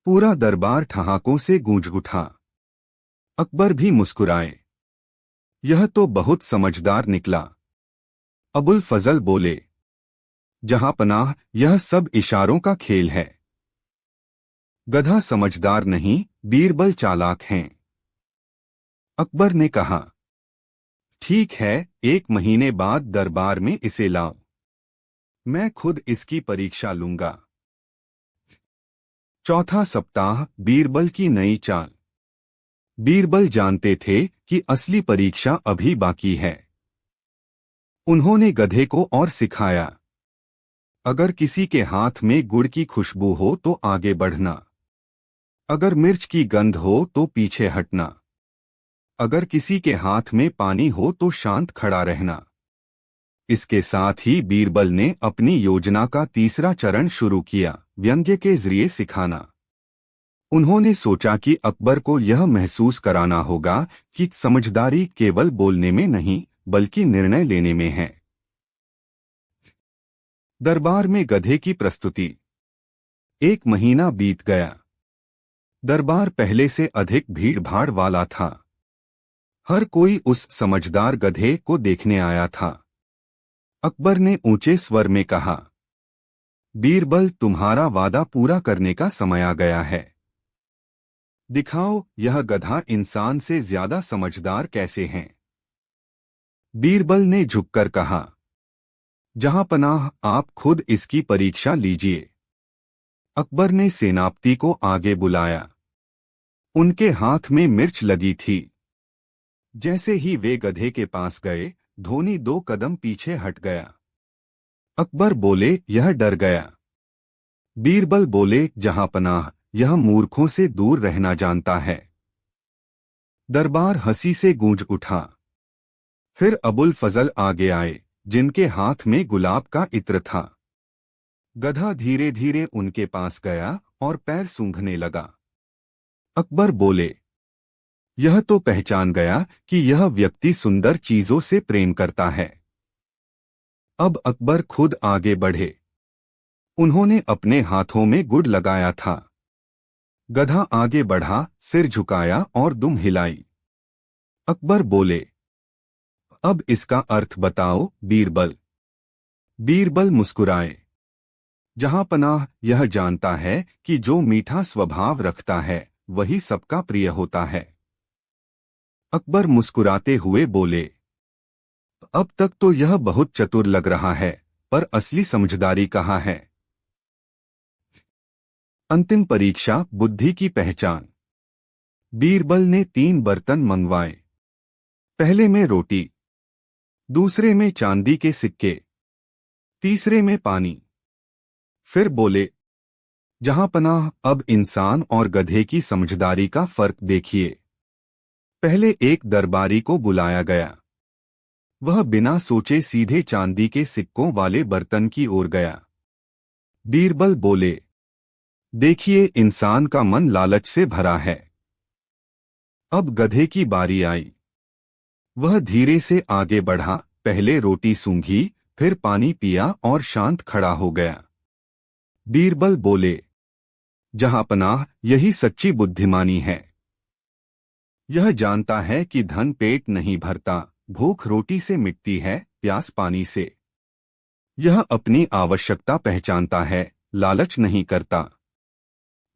पूरा दरबार ठहाकों से गूंज उठा। अकबर भी मुस्कुराए। यह तो बहुत समझदार निकला। अबुल फजल बोले, जहांपनाह, यह सब इशारों का खेल है। गधा समझदार नहीं, बीरबल चालाक हैं। अकबर ने कहा, ठीक है, 1 महीने बाद दरबार में इसे लाओ। मैं खुद इसकी परीक्षा लूंगा। चौथा सप्ताह, बीरबल की नई चाल। बीरबल जानते थे कि असली परीक्षा अभी बाकी है। उन्होंने गधे को और सिखाया, अगर किसी के हाथ में गुड़ की खुशबू हो तो आगे बढ़ना। अगर मिर्च की गंध हो तो पीछे हटना। अगर किसी के हाथ में पानी हो तो शांत खड़ा रहना। इसके साथ ही बीरबल ने अपनी योजना का तीसरा चरण शुरू किया, व्यंग्य के जरिए सिखाना। उन्होंने सोचा कि अकबर को यह महसूस कराना होगा कि समझदारी केवल बोलने में नहीं, बल्कि निर्णय लेने में है। दरबार में गधे की प्रस्तुति। 1 महीना बीत गया। दरबार पहले से अधिक भीड़ भाड़ वाला था। हर कोई उस समझदार गधे को देखने आया था। अकबर ने ऊंचे स्वर में कहा, बीरबल, तुम्हारा वादा पूरा करने का समय आ गया है। दिखाओ यह गधा इंसान से ज्यादा समझदार कैसे है। बीरबल ने झुककर कहा, जहांपनाह, आप खुद इसकी परीक्षा लीजिए। अकबर ने सेनापति को आगे बुलाया। उनके हाथ में मिर्च लगी थी। जैसे ही वे गधे के पास गए, धोनी 2 कदम पीछे हट गया। अकबर बोले, यह डर गया। बीरबल बोले, जहांपनाह, यह मूर्खों से दूर रहना जानता है। दरबार हंसी से गूंज उठा। फिर अबुल फजल आगे आए, जिनके हाथ में गुलाब का इत्र था। गधा धीरे धीरे उनके पास गया और पैर सूंघने लगा। अकबर बोले, यह तो पहचान गया कि यह व्यक्ति सुंदर चीजों से प्रेम करता है। अब अकबर खुद आगे बढ़े। उन्होंने अपने हाथों में गुड़ लगाया था। गधा आगे बढ़ा, सिर झुकाया और दुम हिलाई। अकबर बोले, अब इसका अर्थ बताओ बीरबल। बीरबल मुस्कुराए। जहांपनाह, यह जानता है कि जो मीठा स्वभाव रखता है वही सबका प्रिय होता है। अकबर मुस्कुराते हुए बोले, अब तक तो यह बहुत चतुर लग रहा है, पर असली समझदारी कहाँ है। अंतिम परीक्षा, बुद्धि की पहचान। बीरबल ने 3 बर्तन मंगवाए। पहले में रोटी, दूसरे में चांदी के सिक्के, तीसरे में पानी। फिर बोले, जहांपनाह, अब इंसान और गधे की समझदारी का फर्क देखिए। पहले एक दरबारी को बुलाया गया। वह बिना सोचे सीधे चांदी के सिक्कों वाले बर्तन की ओर गया। बीरबल बोले, देखिए, इंसान का मन लालच से भरा है। अब गधे की बारी आई। वह धीरे से आगे बढ़ा, पहले रोटी सूंघी, फिर पानी पिया और शांत खड़ा हो गया। बीरबल बोले, जहांपनाह, यही सच्ची बुद्धिमानी है। यह जानता है कि धन पेट नहीं भरता, भूख रोटी से मिटती है, प्यास पानी से। यह अपनी आवश्यकता पहचानता है, लालच नहीं करता।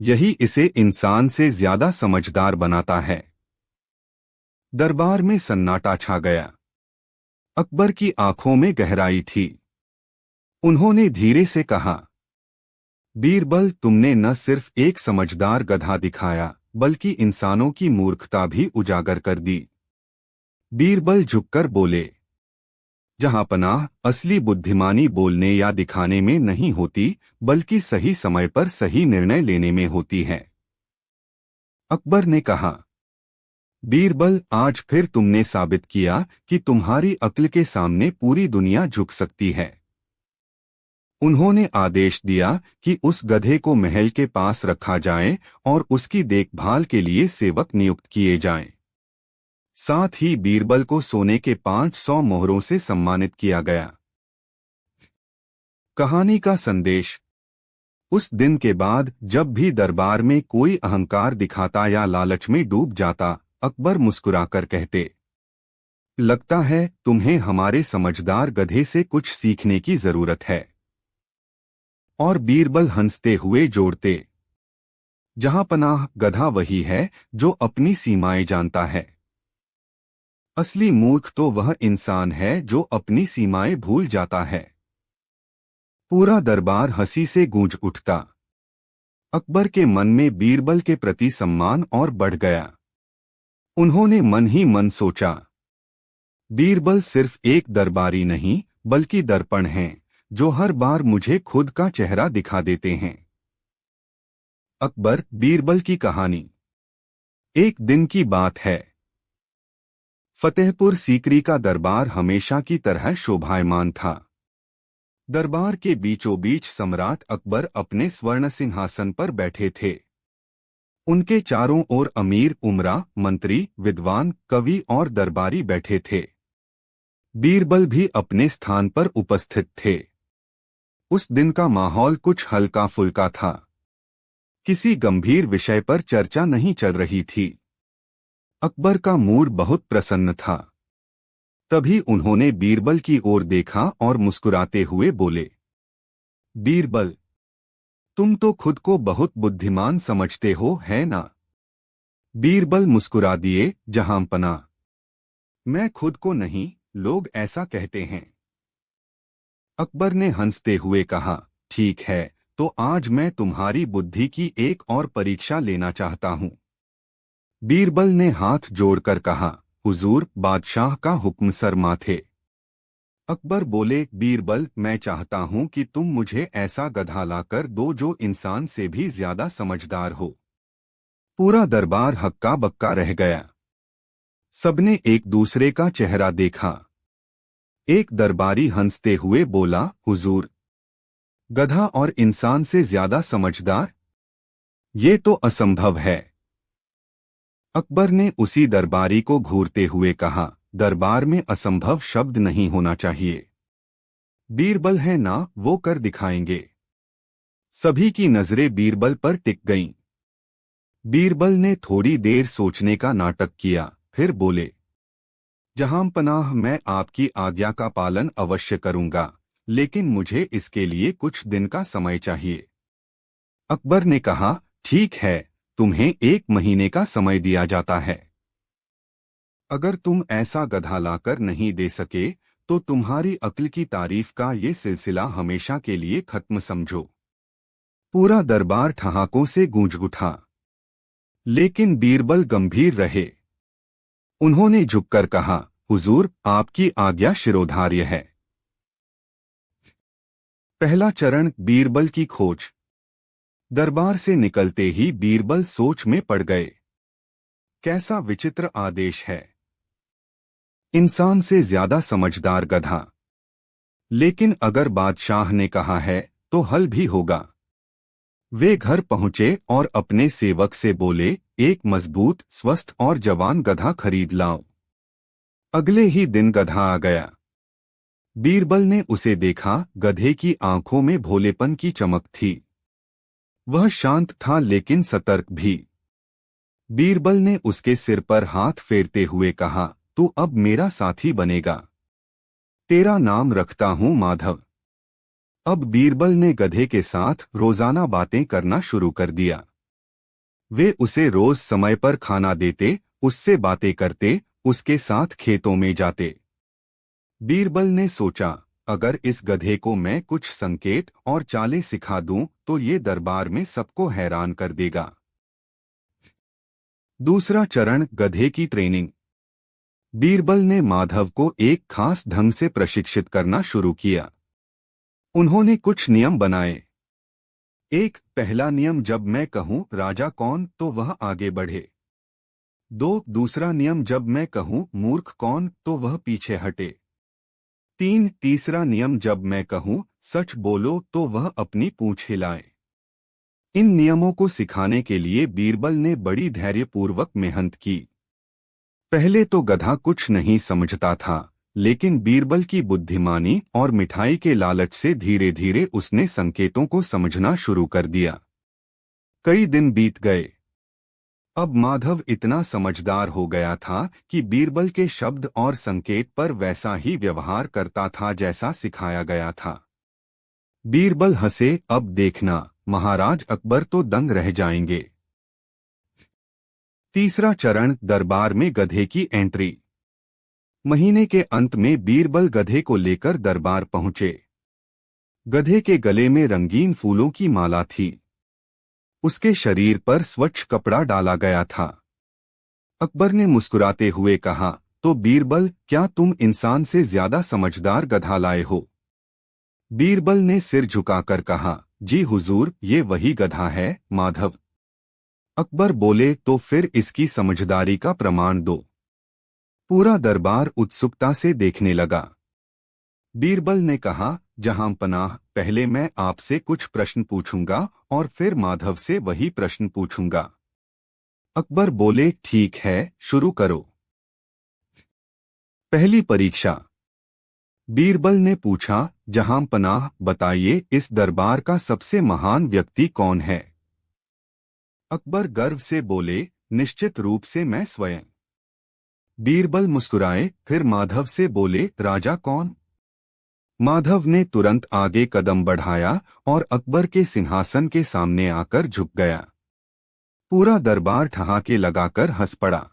यही इसे इंसान से ज्यादा समझदार बनाता है। दरबार में सन्नाटा छा गया। अकबर की आंखों में गहराई थी। उन्होंने धीरे से कहा, बीरबल, तुमने न सिर्फ एक समझदार गधा दिखाया, बल्कि इंसानों की मूर्खता भी उजागर कर दी। बीरबल झुककर बोले, जहांपनाह, असली बुद्धिमानी बोलने या दिखाने में नहीं होती, बल्कि सही समय पर सही निर्णय लेने में होती है। अकबर ने कहा, बीरबल, आज फिर तुमने साबित किया कि तुम्हारी अक्ल के सामने पूरी दुनिया झुक सकती है। उन्होंने आदेश दिया कि उस गधे को महल के पास रखा जाए और उसकी देखभाल के लिए सेवक नियुक्त किए जाएं। साथ ही बीरबल को सोने के 500 मोहरों से सम्मानित किया गया। कहानी का संदेश। उस दिन के बाद जब भी दरबार में कोई अहंकार दिखाता या लालच में डूब जाता, अकबर मुस्कुराकर कहते, लगता है तुम्हें हमारे समझदार गधे से कुछ सीखने की जरूरत है। और बीरबल हंसते हुए जोड़ते, जहांपनाह, गधा वही है जो अपनी सीमाएं जानता है। असली मूर्ख तो वह इंसान है जो अपनी सीमाएं भूल जाता है। पूरा दरबार हंसी से गूंज उठता। अकबर के मन में बीरबल के प्रति सम्मान और बढ़ गया। उन्होंने मन ही मन सोचा, बीरबल सिर्फ एक दरबारी नहीं, बल्कि दर्पण हैं, जो हर बार मुझे खुद का चेहरा दिखा देते हैं। अकबर, बीरबल की कहानी। एक दिन की बात है। फतेहपुर सीकरी का दरबार हमेशा की तरह शोभायमान था। दरबार के बीचों बीच सम्राट अकबर अपने स्वर्ण सिंहासन पर बैठे थे। उनके चारों ओर अमीर, उमरा, मंत्री, विद्वान, कवि और दरबारी बैठे थे। बीरबल भी अपने स्थान पर उपस्थित थे। उस दिन का माहौल कुछ हल्का फुल्का था। किसी गंभीर विषय पर चर्चा नहीं चल रही थी। अकबर का मूड बहुत प्रसन्न था। तभी उन्होंने बीरबल की ओर देखा और मुस्कुराते हुए बोले, बीरबल, तुम तो खुद को बहुत बुद्धिमान समझते हो, है ना? बीरबल मुस्कुरा दिए, जहांपना, मैं खुद को नहीं, लोग ऐसा कहते हैं। अकबर ने हंसते हुए कहा, ठीक है, तो आज मैं तुम्हारी बुद्धि की एक और परीक्षा लेना चाहता हूं। बीरबल ने हाथ जोड़कर कहा, हुजूर, बादशाह का हुक्म सर माथे। अकबर बोले, बीरबल, मैं चाहता हूं कि तुम मुझे ऐसा गधा लाकर दो जो इंसान से भी ज्यादा समझदार हो। पूरा दरबार हक्का बक्का रह गया। सबने एक दूसरे का चेहरा देखा। एक दरबारी हंसते हुए बोला, हुजूर, गधा और इंसान से ज्यादा समझदार? ये तो असंभव है। अकबर ने उसी दरबारी को घूरते हुए कहा, दरबार में असंभव शब्द नहीं होना चाहिए। बीरबल है ना, वो कर दिखाएंगे। सभी की नजरें बीरबल पर टिक गईं। बीरबल ने थोड़ी देर सोचने का नाटक किया, फिर बोले, जहांपनाह, मैं आपकी आज्ञा का पालन अवश्य करूंगा, लेकिन मुझे इसके लिए कुछ दिन का समय चाहिए। अकबर ने कहा, ठीक है, तुम्हें 1 महीने का समय दिया जाता है। अगर तुम ऐसा गधा लाकर नहीं दे सके तो तुम्हारी अक्ल की तारीफ का ये सिलसिला हमेशा के लिए खत्म समझो। पूरा दरबार ठहाकों से गूंज उठा। लेकिन बीरबल गंभीर रहे। उन्होंने झुककर कहा, हुजूर, आपकी आज्ञा शिरोधार्य है। पहला चरण, बीरबल की खोज। दरबार से निकलते ही बीरबल सोच में पड़ गए। कैसा विचित्र आदेश है, इंसान से ज्यादा समझदार गधा। लेकिन अगर बादशाह ने कहा है तो हल भी होगा। वे घर पहुंचे और अपने सेवक से बोले, एक मजबूत, स्वस्थ और जवान गधा खरीद लाओ। अगले ही दिन गधा आ गया। बीरबल ने उसे देखा। गधे की आंखों में भोलेपन की चमक थी। वह शांत था लेकिन सतर्क भी। बीरबल ने उसके सिर पर हाथ फेरते हुए कहा, तू अब मेरा साथी बनेगा। तेरा नाम रखता हूं माधव। अब बीरबल ने गधे के साथ रोजाना बातें करना शुरू कर दिया। वे उसे रोज समय पर खाना देते, उससे बातें करते, उसके साथ खेतों में जाते। बीरबल ने सोचा, अगर इस गधे को मैं कुछ संकेत और चालें सिखा दूं तो ये दरबार में सबको हैरान कर देगा। दूसरा चरण, गधे की ट्रेनिंग। बीरबल ने माधव को एक खास ढंग से प्रशिक्षित करना शुरू किया। उन्होंने कुछ नियम बनाए। एक, पहला नियम, जब मैं कहूं राजा कौन तो वह आगे बढ़े। 2, दूसरा नियम, जब मैं कहूं मूर्ख कौन तो वह पीछे हटे। 3, तीसरा नियम, जब मैं कहूं सच बोलो तो वह अपनी पूंछ हिलाए। इन नियमों को सिखाने के लिए बीरबल ने बड़ी धैर्यपूर्वक मेहनत की। पहले तो गधा कुछ नहीं समझता था, लेकिन बीरबल की बुद्धिमानी और मिठाई के लालच से धीरे धीरे उसने संकेतों को समझना शुरू कर दिया। कई दिन बीत गए। अब माधव इतना समझदार हो गया था कि बीरबल के शब्द और संकेत पर वैसा ही व्यवहार करता था जैसा सिखाया गया था। बीरबल हंसे, अब देखना, महाराज अकबर तो दंग रह जाएंगे। तीसरा चरण, दरबार में गधे की एंट्री। महीने के अंत में बीरबल गधे को लेकर दरबार पहुंचे। गधे के गले में रंगीन फूलों की माला थी। उसके शरीर पर स्वच्छ कपड़ा डाला गया था। अकबर ने मुस्कुराते हुए कहा, तो बीरबल, क्या तुम इंसान से ज्यादा समझदार गधा लाए हो? बीरबल ने सिर झुकाकर कहा, जी हुजूर, ये वही गधा है, माधव। अकबर बोले, तो फिर इसकी समझदारी का प्रमाण दो। पूरा दरबार उत्सुकता से देखने लगा। बीरबल ने कहा, जहांपनाह, पहले मैं आपसे कुछ प्रश्न पूछूंगा और फिर माधव से वही प्रश्न पूछूंगा। अकबर बोले, ठीक है, शुरू करो। पहली परीक्षा। बीरबल ने पूछा, जहां पनाह, बताइए इस दरबार का सबसे महान व्यक्ति कौन है। अकबर गर्व से बोले, निश्चित रूप से मैं स्वयं। बीरबल मुस्कुराए, फिर माधव से बोले, राजा कौन। माधव ने तुरंत आगे कदम बढ़ाया और अकबर के सिंहासन के सामने आकर झुक गया। पूरा दरबार ठहाके लगाकर हंस पड़ा।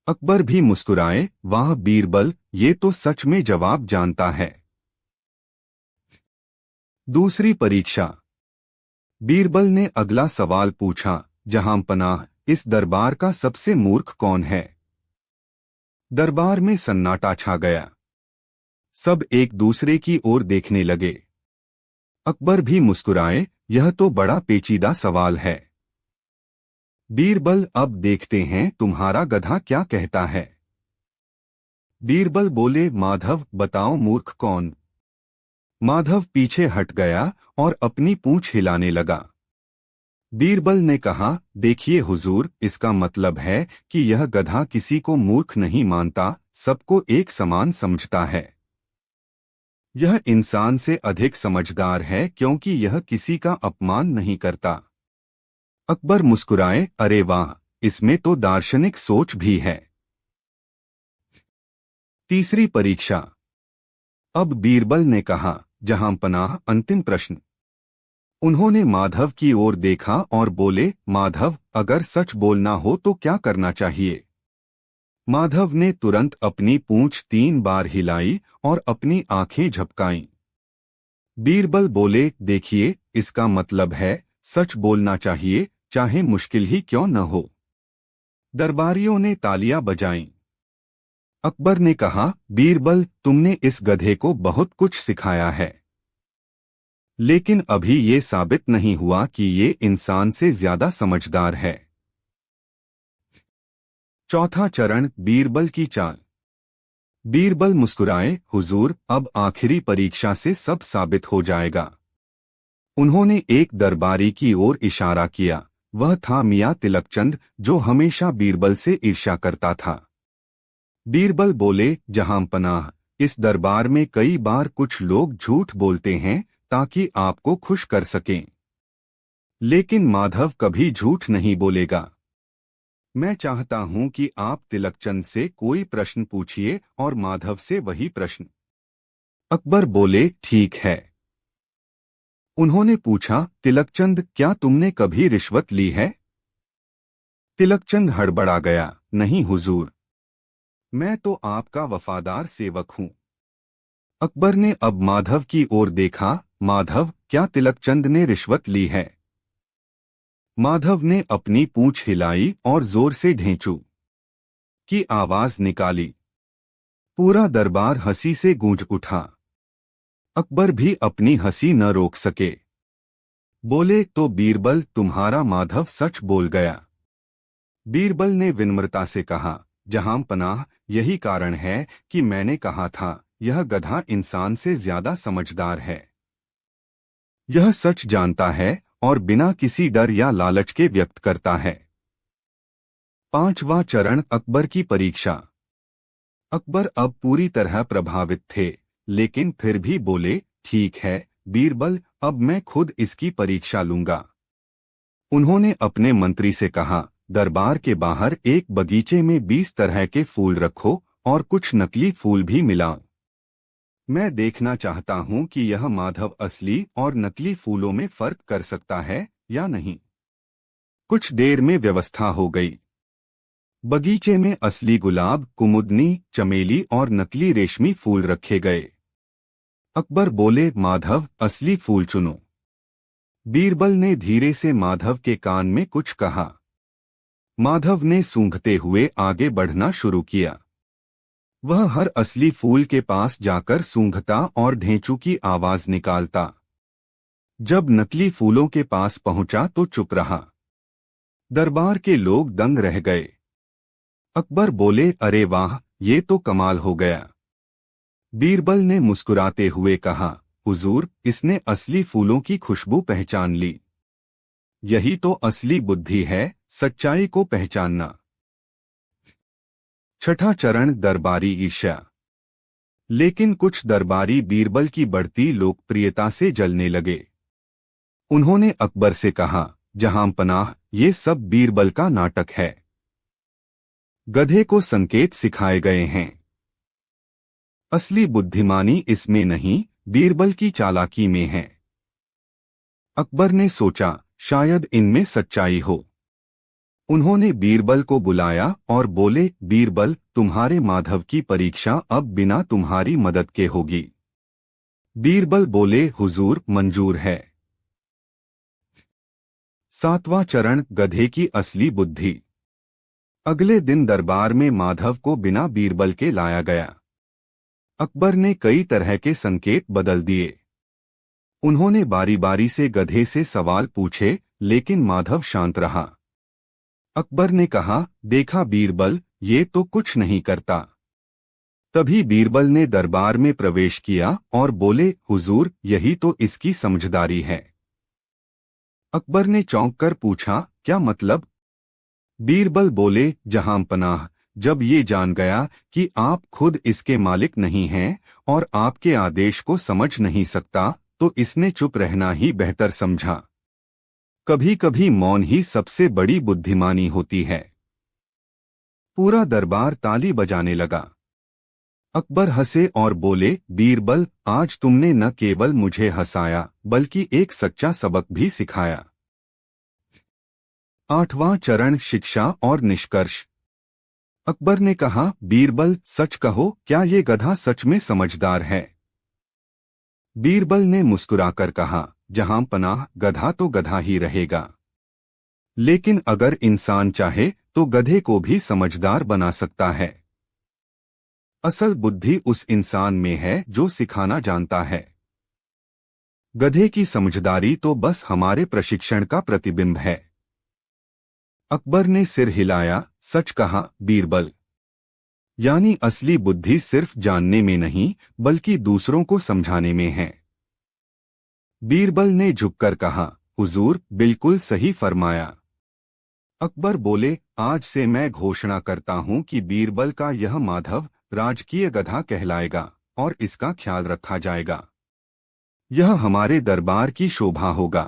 अकबर भी मुस्कुराए, वाह बीरबल, ये तो सच में जवाब जानता है। दूसरी परीक्षा। बीरबल ने अगला सवाल पूछा, जहां पनाह, इस दरबार का सबसे मूर्ख कौन है। दरबार में सन्नाटा छा गया। सब एक दूसरे की ओर देखने लगे। अकबर भी मुस्कुराए, यह तो बड़ा पेचीदा सवाल है। बीरबल, अब देखते हैं तुम्हारा गधा क्या कहता है। बीरबल बोले, माधव बताओ मूर्ख कौन। माधव पीछे हट गया और अपनी पूंछ हिलाने लगा। बीरबल ने कहा, देखिए हुजूर, इसका मतलब है कि यह गधा किसी को मूर्ख नहीं मानता, सबको एक समान समझता है। यह इंसान से अधिक समझदार है क्योंकि यह किसी का अपमान नहीं करता। अकबर मुस्कुराए, अरे वाह, इसमें तो दार्शनिक सोच भी है। तीसरी परीक्षा। अब बीरबल ने कहा, जहां पनाह, अंतिम प्रश्न। उन्होंने माधव की ओर देखा और बोले, माधव, अगर सच बोलना हो तो क्या करना चाहिए। माधव ने तुरंत अपनी पूंछ 3 बार हिलाई और अपनी आंखें झपकाईं। बीरबल बोले, देखिए, इसका मतलब है सच बोलना चाहिए, चाहे मुश्किल ही क्यों न हो। दरबारियों ने तालियां बजाईं। अकबर ने कहा, बीरबल, तुमने इस गधे को बहुत कुछ सिखाया है, लेकिन अभी ये साबित नहीं हुआ कि ये इंसान से ज्यादा समझदार है। चौथा चरण, बीरबल की चाल। बीरबल मुस्कुराए, हुजूर, अब आखिरी परीक्षा से सब साबित हो जाएगा। उन्होंने एक दरबारी की ओर इशारा किया। वह था मियां तिलकचंद, जो हमेशा बीरबल से ईर्ष्या करता था। बीरबल बोले, जहां पनाह, इस दरबार में कई बार कुछ लोग झूठ बोलते हैं ताकि आपको खुश कर सकें, लेकिन माधव कभी झूठ नहीं बोलेगा। मैं चाहता हूं कि आप तिलकचंद से कोई प्रश्न पूछिए और माधव से वही प्रश्न। अकबर बोले, ठीक है। उन्होंने पूछा, तिलकचंद, क्या तुमने कभी रिश्वत ली है। तिलकचंद हड़बड़ा गया, नहीं हुजूर, मैं तो आपका वफादार सेवक हूं। अकबर ने अब माधव की ओर देखा, माधव, क्या तिलकचंद ने रिश्वत ली है। माधव ने अपनी पूंछ हिलाई और जोर से ढेंचू की आवाज निकाली। पूरा दरबार हंसी से गूंज उठा। अकबर भी अपनी हंसी न रोक सके। बोले, तो बीरबल, तुम्हारा माधव सच बोल गया। बीरबल ने विनम्रता से कहा, जहां पनाह, यही कारण है कि मैंने कहा था यह गधा इंसान से ज्यादा समझदार है। यह सच जानता है और बिना किसी डर या लालच के व्यक्त करता है। पांचवा चरण, अकबर की परीक्षा। अकबर अब पूरी तरह प्रभावित थे, लेकिन फिर भी बोले, ठीक है बीरबल, अब मैं खुद इसकी परीक्षा लूंगा। उन्होंने अपने मंत्री से कहा, दरबार के बाहर एक बगीचे में 20 तरह के फूल रखो और कुछ नकली फूल भी मिलाओ। मैं देखना चाहता हूं कि यह माधव असली और नकली फूलों में फर्क कर सकता है या नहीं। कुछ देर में व्यवस्था हो गई। बगीचे में असली गुलाब, कुमुदनी, चमेली और नकली रेशमी फूल रखे गए। अकबर बोले, माधव, असली फूल चुनो। बीरबल ने धीरे से माधव के कान में कुछ कहा। माधव ने सूंघते हुए आगे बढ़ना शुरू किया। वह हर असली फूल के पास जाकर सूंघता और ढेंचू की आवाज निकालता। जब नकली फूलों के पास पहुंचा तो चुप रहा। दरबार के लोग दंग रह गए। अकबर बोले, अरे वाह, ये तो कमाल हो गया। बीरबल ने मुस्कुराते हुए कहा, हुजूर, इसने असली फूलों की खुशबू पहचान ली। यही तो असली बुद्धि है, सच्चाई को पहचानना। छठा चरण, दरबारी ईर्ष्या। लेकिन कुछ दरबारी बीरबल की बढ़ती लोकप्रियता से जलने लगे। उन्होंने अकबर से कहा, जहांपनाह, ये सब बीरबल का नाटक है। गधे को संकेत सिखाए गए हैं। असली बुद्धिमानी इसमें नहीं, बीरबल की चालाकी में है। अकबर ने सोचा, शायद इनमें सच्चाई हो। उन्होंने बीरबल को बुलाया और बोले, बीरबल, तुम्हारे माधव की परीक्षा अब बिना तुम्हारी मदद के होगी। बीरबल बोले, हुजूर, मंजूर है। 7वां चरण, गधे की असली बुद्धि। अगले दिन दरबार में माधव को बिना बीरबल के लाया गया। अकबर ने कई तरह के संकेत बदल दिए। उन्होंने बारी बारी से गधे से सवाल पूछे, लेकिन माधव शांत रहा। अकबर ने कहा, देखा बीरबल, ये तो कुछ नहीं करता। तभी बीरबल ने दरबार में प्रवेश किया और बोले, हुजूर, यही तो इसकी समझदारी है। अकबर ने चौंक कर पूछा, क्या मतलब? बीरबल बोले, जहांपनाह, जब ये जान गया कि आप खुद इसके मालिक नहीं हैं और आपके आदेश को समझ नहीं सकता, तो इसने चुप रहना ही बेहतर समझा। कभी कभी मौन ही सबसे बड़ी बुद्धिमानी होती है। पूरा दरबार ताली बजाने लगा। अकबर हंसे और बोले, बीरबल, आज तुमने न केवल मुझे हंसाया बल्कि एक सच्चा सबक भी सिखाया। 8वां चरण, शिक्षा और निष्कर्ष। अकबर ने कहा, बीरबल, सच कहो, क्या ये गधा सच में समझदार है? बीरबल ने मुस्कुराकर कहा, जहांपनाह, गधा तो गधा ही रहेगा, लेकिन अगर इंसान चाहे तो गधे को भी समझदार बना सकता है। असल बुद्धि उस इंसान में है जो सिखाना जानता है। गधे की समझदारी तो बस हमारे प्रशिक्षण का प्रतिबिंब है। अकबर ने सिर हिलाया, सच कहा बीरबल। यानी असली बुद्धि सिर्फ जानने में नहीं, बल्कि दूसरों को समझाने में है। बीरबल ने झुककर कहा, हुजूर, बिल्कुल सही फरमाया। अकबर बोले, आज से मैं घोषणा करता हूं कि बीरबल का यह माधव राजकीय गधा कहलाएगा और इसका ख्याल रखा जाएगा। यह हमारे दरबार की शोभा होगा।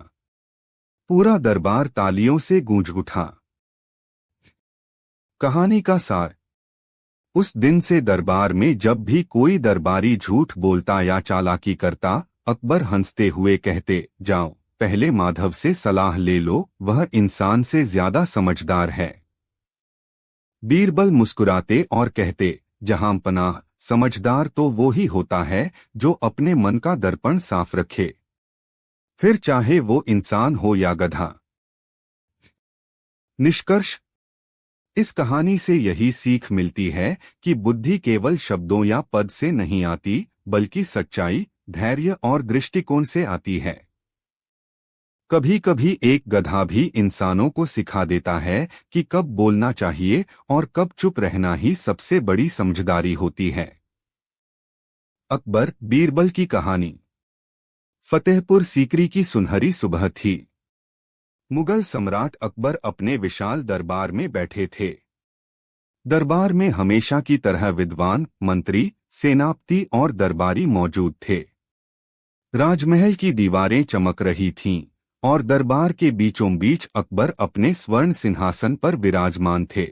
पूरा दरबार तालियों से गूंज उठा। कहानी का सार। उस दिन से दरबार में जब भी कोई दरबारी झूठ बोलता या चालाकी करता, अकबर हंसते हुए कहते, जाओ, पहले माधव से सलाह ले लो, वह इंसान से ज्यादा समझदार है। बीरबल मुस्कुराते और कहते, जहांपनाह, समझदार तो वो ही होता है जो अपने मन का दर्पण साफ रखे, फिर चाहे वो इंसान हो या गधा। निष्कर्ष। इस कहानी से यही सीख मिलती है कि बुद्धि केवल शब्दों या पद से नहीं आती, बल्कि सच्चाई, धैर्य और दृष्टिकोण से आती है। कभी कभी एक गधा भी इंसानों को सिखा देता है कि कब बोलना चाहिए और कब चुप रहना ही सबसे बड़ी समझदारी होती है। अकबर बीरबल की कहानी। फतेहपुर सीकरी की सुनहरी सुबह थी। मुगल सम्राट अकबर अपने विशाल दरबार में बैठे थे। दरबार में हमेशा की तरह विद्वान, मंत्री, सेनापति और दरबारी मौजूद थे। राजमहल की दीवारें चमक रही थीं और दरबार के बीचों बीच अकबर अपने स्वर्ण सिंहासन पर विराजमान थे।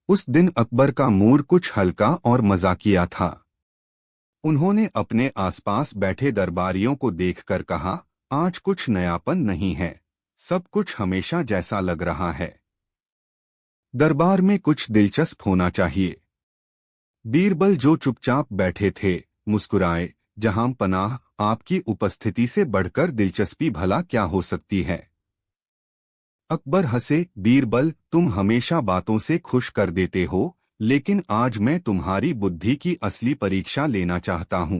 उस दिन अकबर का मूड कुछ हल्का और मजाकिया था। उन्होंने अपने आसपास बैठे दरबारियों को देखकर कहा, आज कुछ नयापन नहीं है, सब कुछ हमेशा जैसा लग रहा है। दरबार में कुछ दिलचस्प होना चाहिए। बीरबल, जो चुपचाप बैठे थे, मुस्कुराए, जहांपनाह, आपकी उपस्थिति से बढ़कर दिलचस्पी भला क्या हो सकती है? अकबर हंसे, बीरबल, तुम हमेशा बातों से खुश कर देते हो, लेकिन आज मैं तुम्हारी बुद्धि की असली परीक्षा लेना चाहता हूं।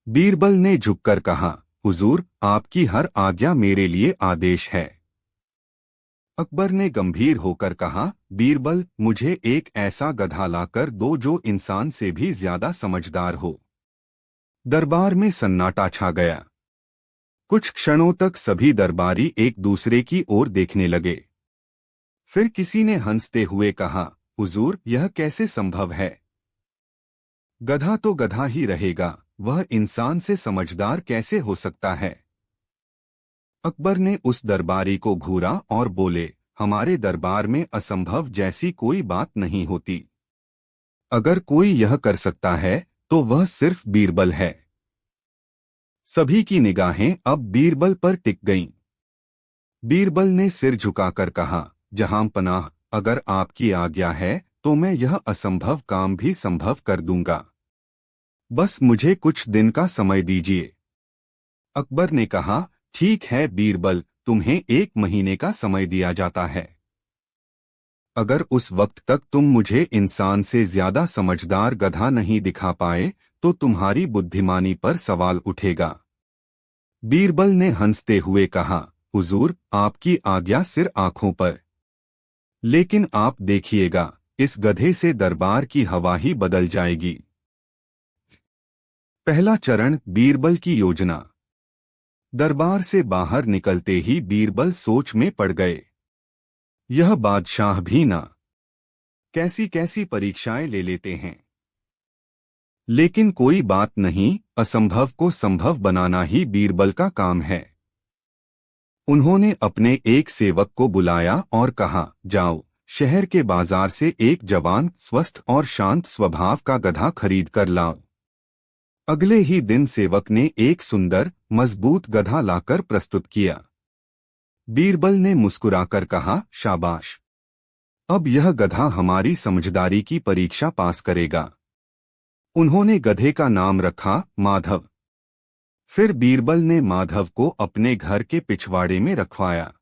बीरबल ने झुककर कहा, हुजूर, आपकी हर आज्ञा मेरे लिए आदेश है। अकबर ने गंभीर होकर कहा, बीरबल, मुझे एक ऐसा गधा लाकर दो जो इंसान से भी ज्यादा समझदार हो। दरबार में सन्नाटा छा गया। कुछ क्षणों तक सभी दरबारी एक दूसरे की ओर देखने लगे। फिर किसी ने हंसते हुए कहा, हुजूर, यह कैसे संभव है? गधा तो गधा ही रहेगा, वह इंसान से समझदार कैसे हो सकता है? अकबर ने उस दरबारी को घूरा और बोले, हमारे दरबार में असंभव जैसी कोई बात नहीं होती। अगर कोई यह कर सकता है तो वह सिर्फ बीरबल है। सभी की निगाहें अब बीरबल पर टिक गईं। बीरबल ने सिर झुकाकर कहा, जहां पनाह, अगर आपकी आज्ञा है तो मैं यह असंभव काम भी संभव कर दूंगा। बस मुझे कुछ दिन का समय दीजिए। अकबर ने कहा, ठीक है बीरबल, तुम्हें 1 महीने का समय दिया जाता है। अगर उस वक्त तक तुम मुझे इंसान से ज्यादा समझदार गधा नहीं दिखा पाए तो तुम्हारी बुद्धिमानी पर सवाल उठेगा। बीरबल ने हंसते हुए कहा, हुजूर, आपकी आज्ञा सिर आंखों पर। लेकिन आप देखिएगा, इस गधे से दरबार की हवा ही बदल जाएगी। पहला चरण, बीरबल की योजना। दरबार से बाहर निकलते ही बीरबल सोच में पड़ गए। यह बादशाह भी ना कैसी कैसी परीक्षाएं ले लेते हैं। लेकिन कोई बात नहीं, असंभव को संभव बनाना ही बीरबल का काम है। उन्होंने अपने एक सेवक को बुलाया और कहा, जाओ, शहर के बाजार से एक जवान, स्वस्थ और शांत स्वभाव का गधा खरीद कर लाओ। अगले ही दिन सेवक ने एक सुंदर, मजबूत गधा लाकर प्रस्तुत किया। बीरबल ने मुस्कुराकर कहा, शाबाश, अब यह गधा हमारी समझदारी की परीक्षा पास करेगा। उन्होंने गधे का नाम रखा माधव। फिर बीरबल ने माधव को अपने घर के पिछवाड़े में रखवाया।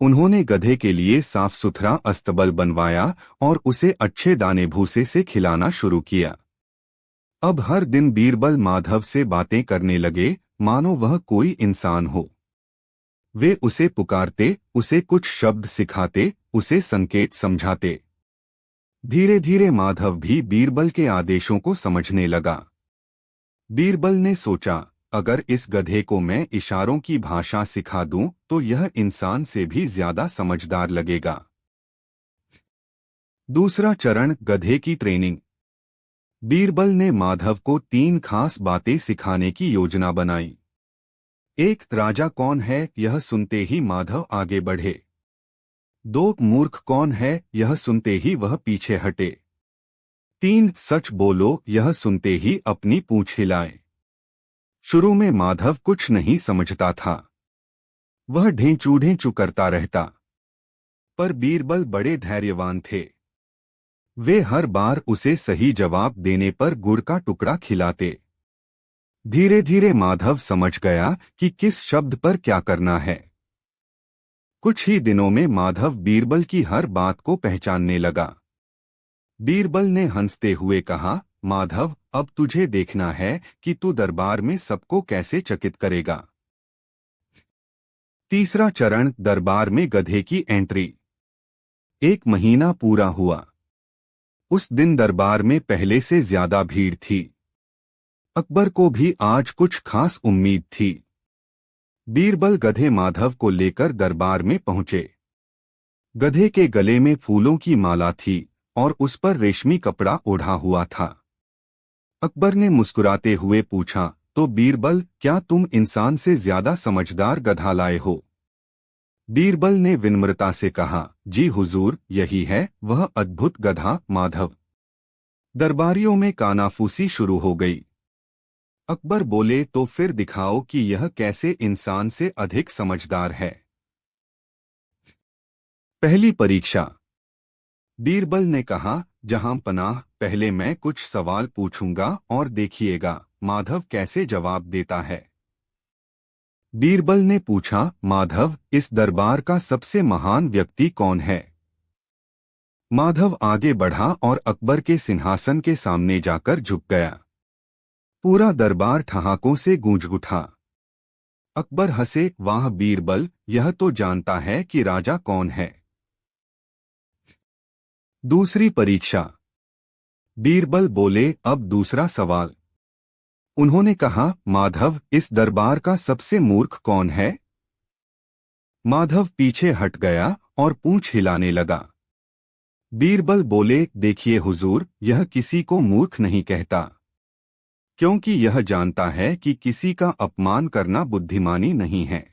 उन्होंने गधे के लिए साफ सुथरा अस्तबल बनवाया और उसे अच्छे दाने भूसे से खिलाना शुरू किया। अब हर दिन बीरबल माधव से बातें करने लगे, मानो वह कोई इंसान हो। वे उसे पुकारते, उसे कुछ शब्द सिखाते, उसे संकेत समझाते। धीरे धीरे माधव भी बीरबल के आदेशों को समझने लगा। बीरबल ने सोचा, अगर इस गधे को मैं इशारों की भाषा सिखा दूं तो यह इंसान से भी ज्यादा समझदार लगेगा। दूसरा चरण, गधे की ट्रेनिंग। बीरबल ने माधव को 3 खास बातें सिखाने की योजना बनाई। 1. राजा कौन है, यह सुनते ही माधव आगे बढ़े। 2. मूर्ख कौन है, यह सुनते ही वह पीछे हटे। 3. सच बोलो, यह सुनते ही अपनी पूंछ हिलाए। शुरू में माधव कुछ नहीं समझता था। वह ढेंचू करता रहता। पर बीरबल बड़े धैर्यवान थे। वे हर बार उसे सही जवाब देने पर गुड़ का टुकड़ा खिलाते। धीरे धीरे माधव समझ गया कि किस शब्द पर क्या करना है। कुछ ही दिनों में माधव बीरबल की हर बात को पहचानने लगा। बीरबल ने हंसते हुए कहा, माधव, अब तुझे देखना है कि तू दरबार में सबको कैसे चकित करेगा। तीसरा चरण, दरबार में गधे की एंट्री। 1 महीना पूरा हुआ। उस दिन दरबार में पहले से ज्यादा भीड़ थी। अकबर को भी आज कुछ खास उम्मीद थी। बीरबल गधे माधव को लेकर दरबार में पहुंचे। गधे के गले में फूलों की माला थी और उस पर रेशमी कपड़ा ओढ़ा हुआ था। अकबर ने मुस्कुराते हुए पूछा, तो बीरबल, क्या तुम इंसान से ज्यादा समझदार गधा लाए हो? बीरबल ने विनम्रता से कहा, जी हुजूर, यही है वह अद्भुत गधा माधव। दरबारियों में कानाफूसी शुरू हो गई। अकबर बोले, तो फिर दिखाओ कि यह कैसे इंसान से अधिक समझदार है। पहली परीक्षा। बीरबल ने कहा, जहां पनाह, पहले मैं कुछ सवाल पूछूंगा और देखिएगा माधव कैसे जवाब देता है। बीरबल ने पूछा, माधव, इस दरबार का सबसे महान व्यक्ति कौन है? माधव आगे बढ़ा और अकबर के सिंहासन के सामने जाकर झुक गया। पूरा दरबार ठहाकों से गूंज उठा। अकबर हंसे, वाह बीरबल, यह तो जानता है कि राजा कौन है। दूसरी परीक्षा। बीरबल बोले, अब दूसरा सवाल। उन्होंने कहा, माधव, इस दरबार का सबसे मूर्ख कौन है? माधव पीछे हट गया और पूंछ हिलाने लगा। बीरबल बोले, देखिए हुजूर, यह किसी को मूर्ख नहीं कहता, क्योंकि यह जानता है कि किसी का अपमान करना बुद्धिमानी नहीं है।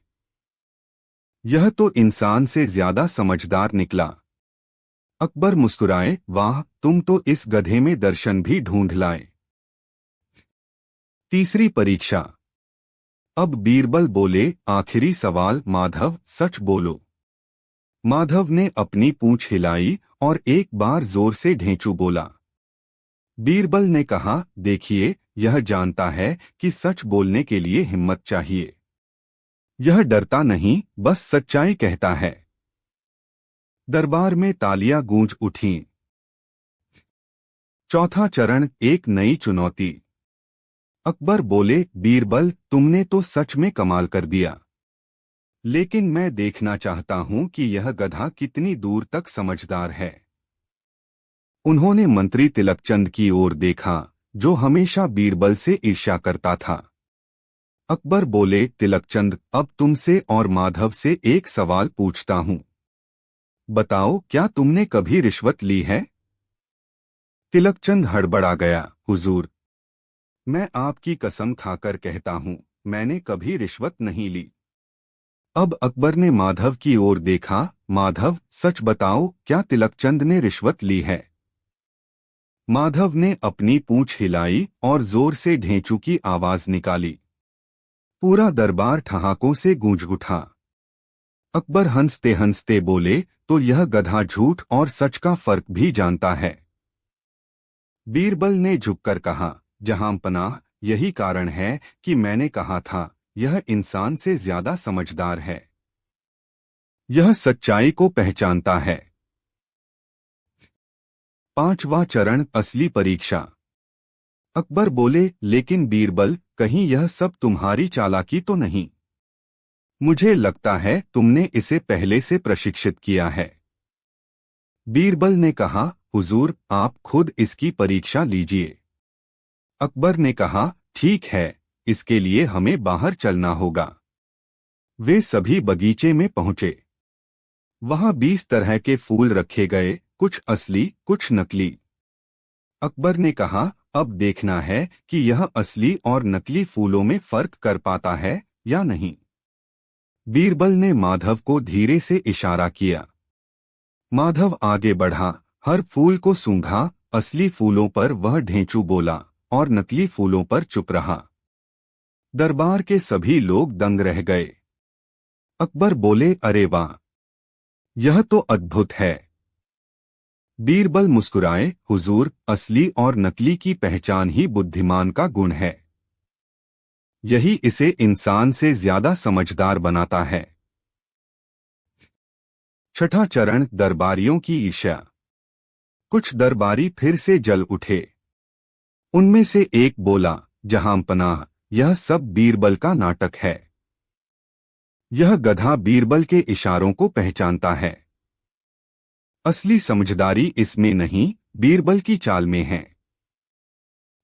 यह तो इंसान से ज्यादा समझदार निकला। अकबर मुस्कुराए, वाह, तुम तो इस गधे में दर्शन भी ढूंढ लाए। तीसरी परीक्षा। अब बीरबल बोले, आखिरी सवाल माधव, सच बोलो। माधव ने अपनी पूंछ हिलाई और एक बार जोर से ढेंचू बोला। बीरबल ने कहा, देखिए, यह जानता है कि सच बोलने के लिए हिम्मत चाहिए। यह डरता नहीं, बस सच्चाई कहता है। दरबार में तालियां गूंज उठीं। चौथा चरण, एक नई चुनौती। अकबर बोले, बीरबल, तुमने तो सच में कमाल कर दिया, लेकिन मैं देखना चाहता हूं कि यह गधा कितनी दूर तक समझदार है। उन्होंने मंत्री तिलकचंद की ओर देखा, जो हमेशा बीरबल से ईर्ष्या करता था। अकबर बोले, तिलकचंद, अब तुमसे और माधव से एक सवाल पूछता हूं। बताओ, क्या तुमने कभी रिश्वत ली है? तिलकचंद हड़बड़ा गया, हुजूर, मैं आपकी कसम खाकर कहता हूं, मैंने कभी रिश्वत नहीं ली। अब अकबर ने माधव की ओर देखा। माधव, सच बताओ, क्या तिलकचंद ने रिश्वत ली है? माधव ने अपनी पूंछ हिलाई और जोर से ढेंचू की आवाज निकाली। पूरा दरबार ठहाकों से गूंज उठा। अकबर हंसते हंसते बोले, तो यह गधा झूठ और सच का फर्क भी जानता है। बीरबल ने झुककर कहा, जहांपनाह, यही कारण है कि मैंने कहा था, यह इंसान से ज्यादा समझदार है। यह सच्चाई को पहचानता है। पांचवा चरण, असली परीक्षा। अकबर बोले, लेकिन बीरबल, कहीं यह सब तुम्हारी चालाकी तो नहीं? मुझे लगता है तुमने इसे पहले से प्रशिक्षित किया है। बीरबल ने कहा, हुजूर, आप खुद इसकी परीक्षा लीजिए। अकबर ने कहा, ठीक है, इसके लिए हमें बाहर चलना होगा। वे सभी बगीचे में पहुंचे। वहां 20 तरह के फूल रखे गए, कुछ असली, कुछ नकली। अकबर ने कहा, अब देखना है कि यह असली और नकली फूलों में फर्क कर पाता है या नहीं। बीरबल ने माधव को धीरे से इशारा किया। माधव आगे बढ़ा, हर फूल को सूंघा। असली फूलों पर वह ढेंचू बोला और नकली फूलों पर चुप रहा। दरबार के सभी लोग दंग रह गए। अकबर बोले, अरे वाह, यह तो अद्भुत है। बीरबल मुस्कुराए, हुजूर, असली और नकली की पहचान ही बुद्धिमान का गुण है। यही इसे इंसान से ज्यादा समझदार बनाता है। छठा चरण, दरबारियों की ईर्ष्या। कुछ दरबारी फिर से जल उठे। उनमें से एक बोला, जहांपनाह, यह सब बीरबल का नाटक है। यह गधा बीरबल के इशारों को पहचानता है। असली समझदारी इसमें नहीं, बीरबल की चाल में है।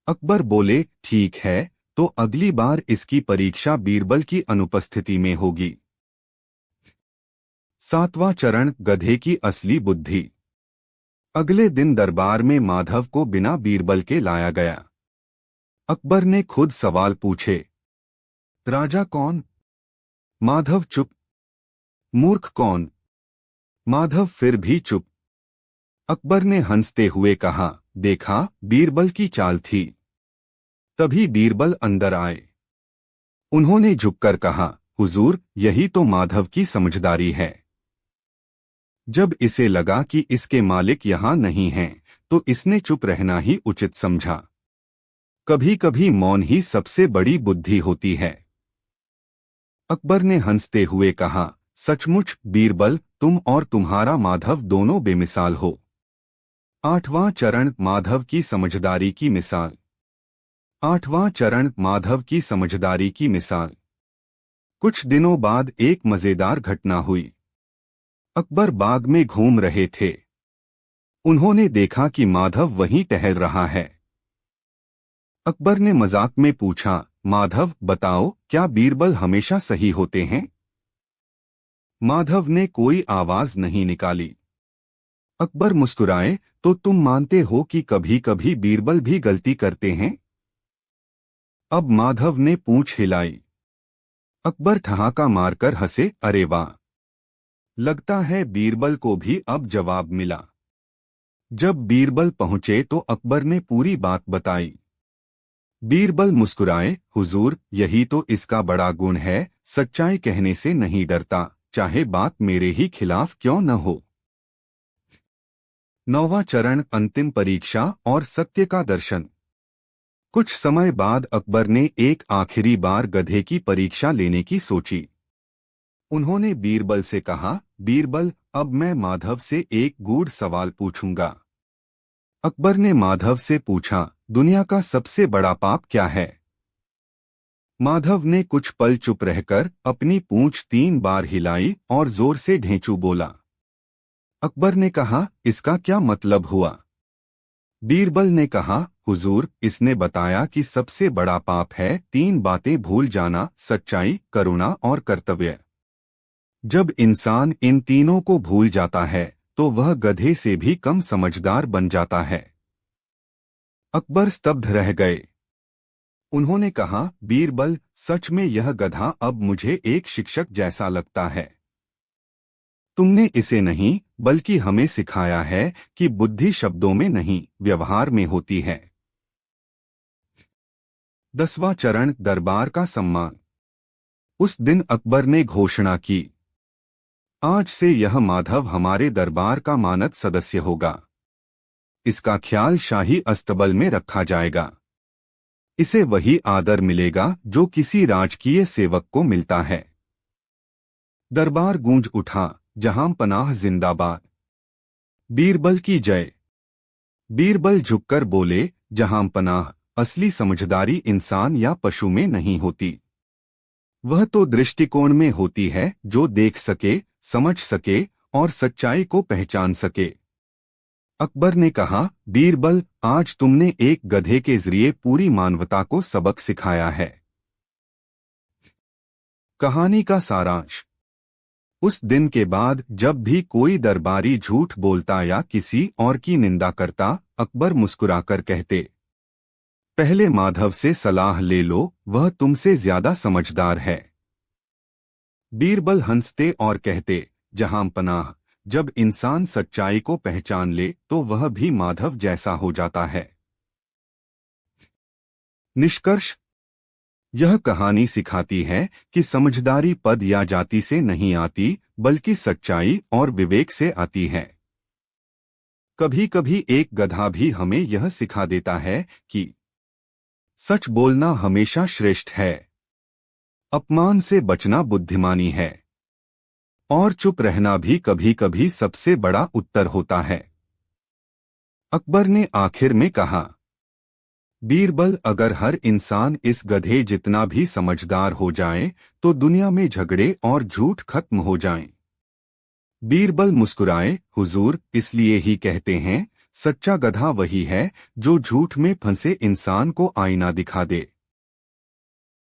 अकबर बोले, ठीक है, तो अगली बार इसकी परीक्षा बीरबल की अनुपस्थिति में होगी। सातवां चरण, गधे की असली बुद्धि। अगले दिन दरबार में माधव को बिना बीरबल के लाया गया। अकबर ने खुद सवाल पूछे, राजा कौन? माधव चुप। मूर्ख कौन? माधव फिर भी चुप। अकबर ने हंसते हुए कहा, देखा, बीरबल की चाल थी। तभी बीरबल अंदर आए। उन्होंने झुककर कहा, हुजूर, यही तो माधव की समझदारी है। जब इसे लगा कि इसके मालिक यहाँ नहीं हैं, तो इसने चुप रहना ही उचित समझा। कभी कभी मौन ही सबसे बड़ी बुद्धि होती है। अकबर ने हंसते हुए कहा, सचमुच बीरबल, तुम और तुम्हारा माधव दोनों बेमिसाल हो। आठवां चरण, माधव की समझदारी की मिसाल। आठवां चरण, माधव की समझदारी की मिसाल। कुछ दिनों बाद एक मजेदार घटना हुई। अकबर बाग में घूम रहे थे। उन्होंने देखा कि माधव वहीं टहल रहा है। अकबर ने मजाक में पूछा, माधव, बताओ, क्या बीरबल हमेशा सही होते हैं? माधव ने कोई आवाज नहीं निकाली। अकबर मुस्कुराए, तो तुम मानते हो कि कभी कभी बीरबल भी गलती करते हैं? अब माधव ने पूंछ हिलाई। अकबर ठहाका मारकर हंसे, अरे वाह! लगता है बीरबल को भी अब जवाब मिला। जब बीरबल पहुंचे तो अकबर ने पूरी बात बताई। बीरबल मुस्कुराए, हुजूर, यही तो इसका बड़ा गुण है, सच्चाई कहने से नहीं डरता, चाहे बात मेरे ही खिलाफ क्यों न हो। 9वां चरण, अंतिम परीक्षा और सत्य का दर्शन। कुछ समय बाद अकबर ने एक आखिरी बार गधे की परीक्षा लेने की सोची। उन्होंने बीरबल से कहा, बीरबल, अब मैं माधव से एक गूढ़ सवाल पूछूंगा। अकबर ने माधव से पूछा, दुनिया का सबसे बड़ा पाप क्या है? माधव ने कुछ पल चुप रहकर अपनी पूंछ 3 बार हिलाई और जोर से ढेंचू बोला। अकबर ने कहा, इसका क्या मतलब हुआ? बीरबल ने कहा, हुजूर, इसने बताया कि सबसे बड़ा पाप है 3 बातें भूल जाना, सच्चाई, करुणा और कर्तव्य। जब इंसान इन तीनों को भूल जाता है तो वह गधे से भी कम समझदार बन जाता है। अकबर स्तब्ध रह गए। उन्होंने कहा, बीरबल, सच में यह गधा अब मुझे एक शिक्षक जैसा लगता है। तुमने इसे नहीं बल्कि हमें सिखाया है कि बुद्धि शब्दों में नहीं, व्यवहार में होती है। 10वां चरण, दरबार का सम्मान। उस दिन अकबर ने घोषणा की, आज से यह माधव हमारे दरबार का मानद सदस्य होगा। इसका ख्याल शाही अस्तबल में रखा जाएगा। इसे वही आदर मिलेगा जो किसी राजकीय सेवक को मिलता है। दरबार गूंज उठा, जहां पनाह जिंदाबाद, बीरबल की जय। बीरबल झुककर बोले, जहां पनाह, असली समझदारी इंसान या पशु में नहीं होती। वह तो दृष्टिकोण में होती है जो देख सके, समझ सके और सच्चाई को पहचान सके। अकबर ने कहा, बीरबल, आज तुमने एक गधे के जरिए पूरी मानवता को सबक सिखाया है। कहानी का सारांश। उस दिन के बाद जब भी कोई दरबारी झूठ बोलता या किसी और की निंदा करता, अकबर मुस्कुराकर कहते, पहले माधव से सलाह ले लो, वह तुमसे ज्यादा समझदार है। बीरबल हंसते और कहते, जहां पनाह, जब इंसान सच्चाई को पहचान ले तो वह भी माधव जैसा हो जाता है। निष्कर्ष। यह कहानी सिखाती है कि समझदारी पद या जाति से नहीं आती, बल्कि सच्चाई और विवेक से आती है। कभी कभी एक गधा भी हमें यह सिखा देता है कि सच बोलना हमेशा श्रेष्ठ है, अपमान से बचना बुद्धिमानी है, और चुप रहना भी कभी कभी सबसे बड़ा उत्तर होता है। अकबर ने आखिर में कहा, बीरबल, अगर हर इंसान इस गधे जितना भी समझदार हो जाए तो दुनिया में झगड़े और झूठ खत्म हो जाएं। बीरबल मुस्कुराए, हुजूर, इसलिए ही कहते हैं, सच्चा गधा वही है जो झूठ में फंसे इंसान को आईना दिखा दे।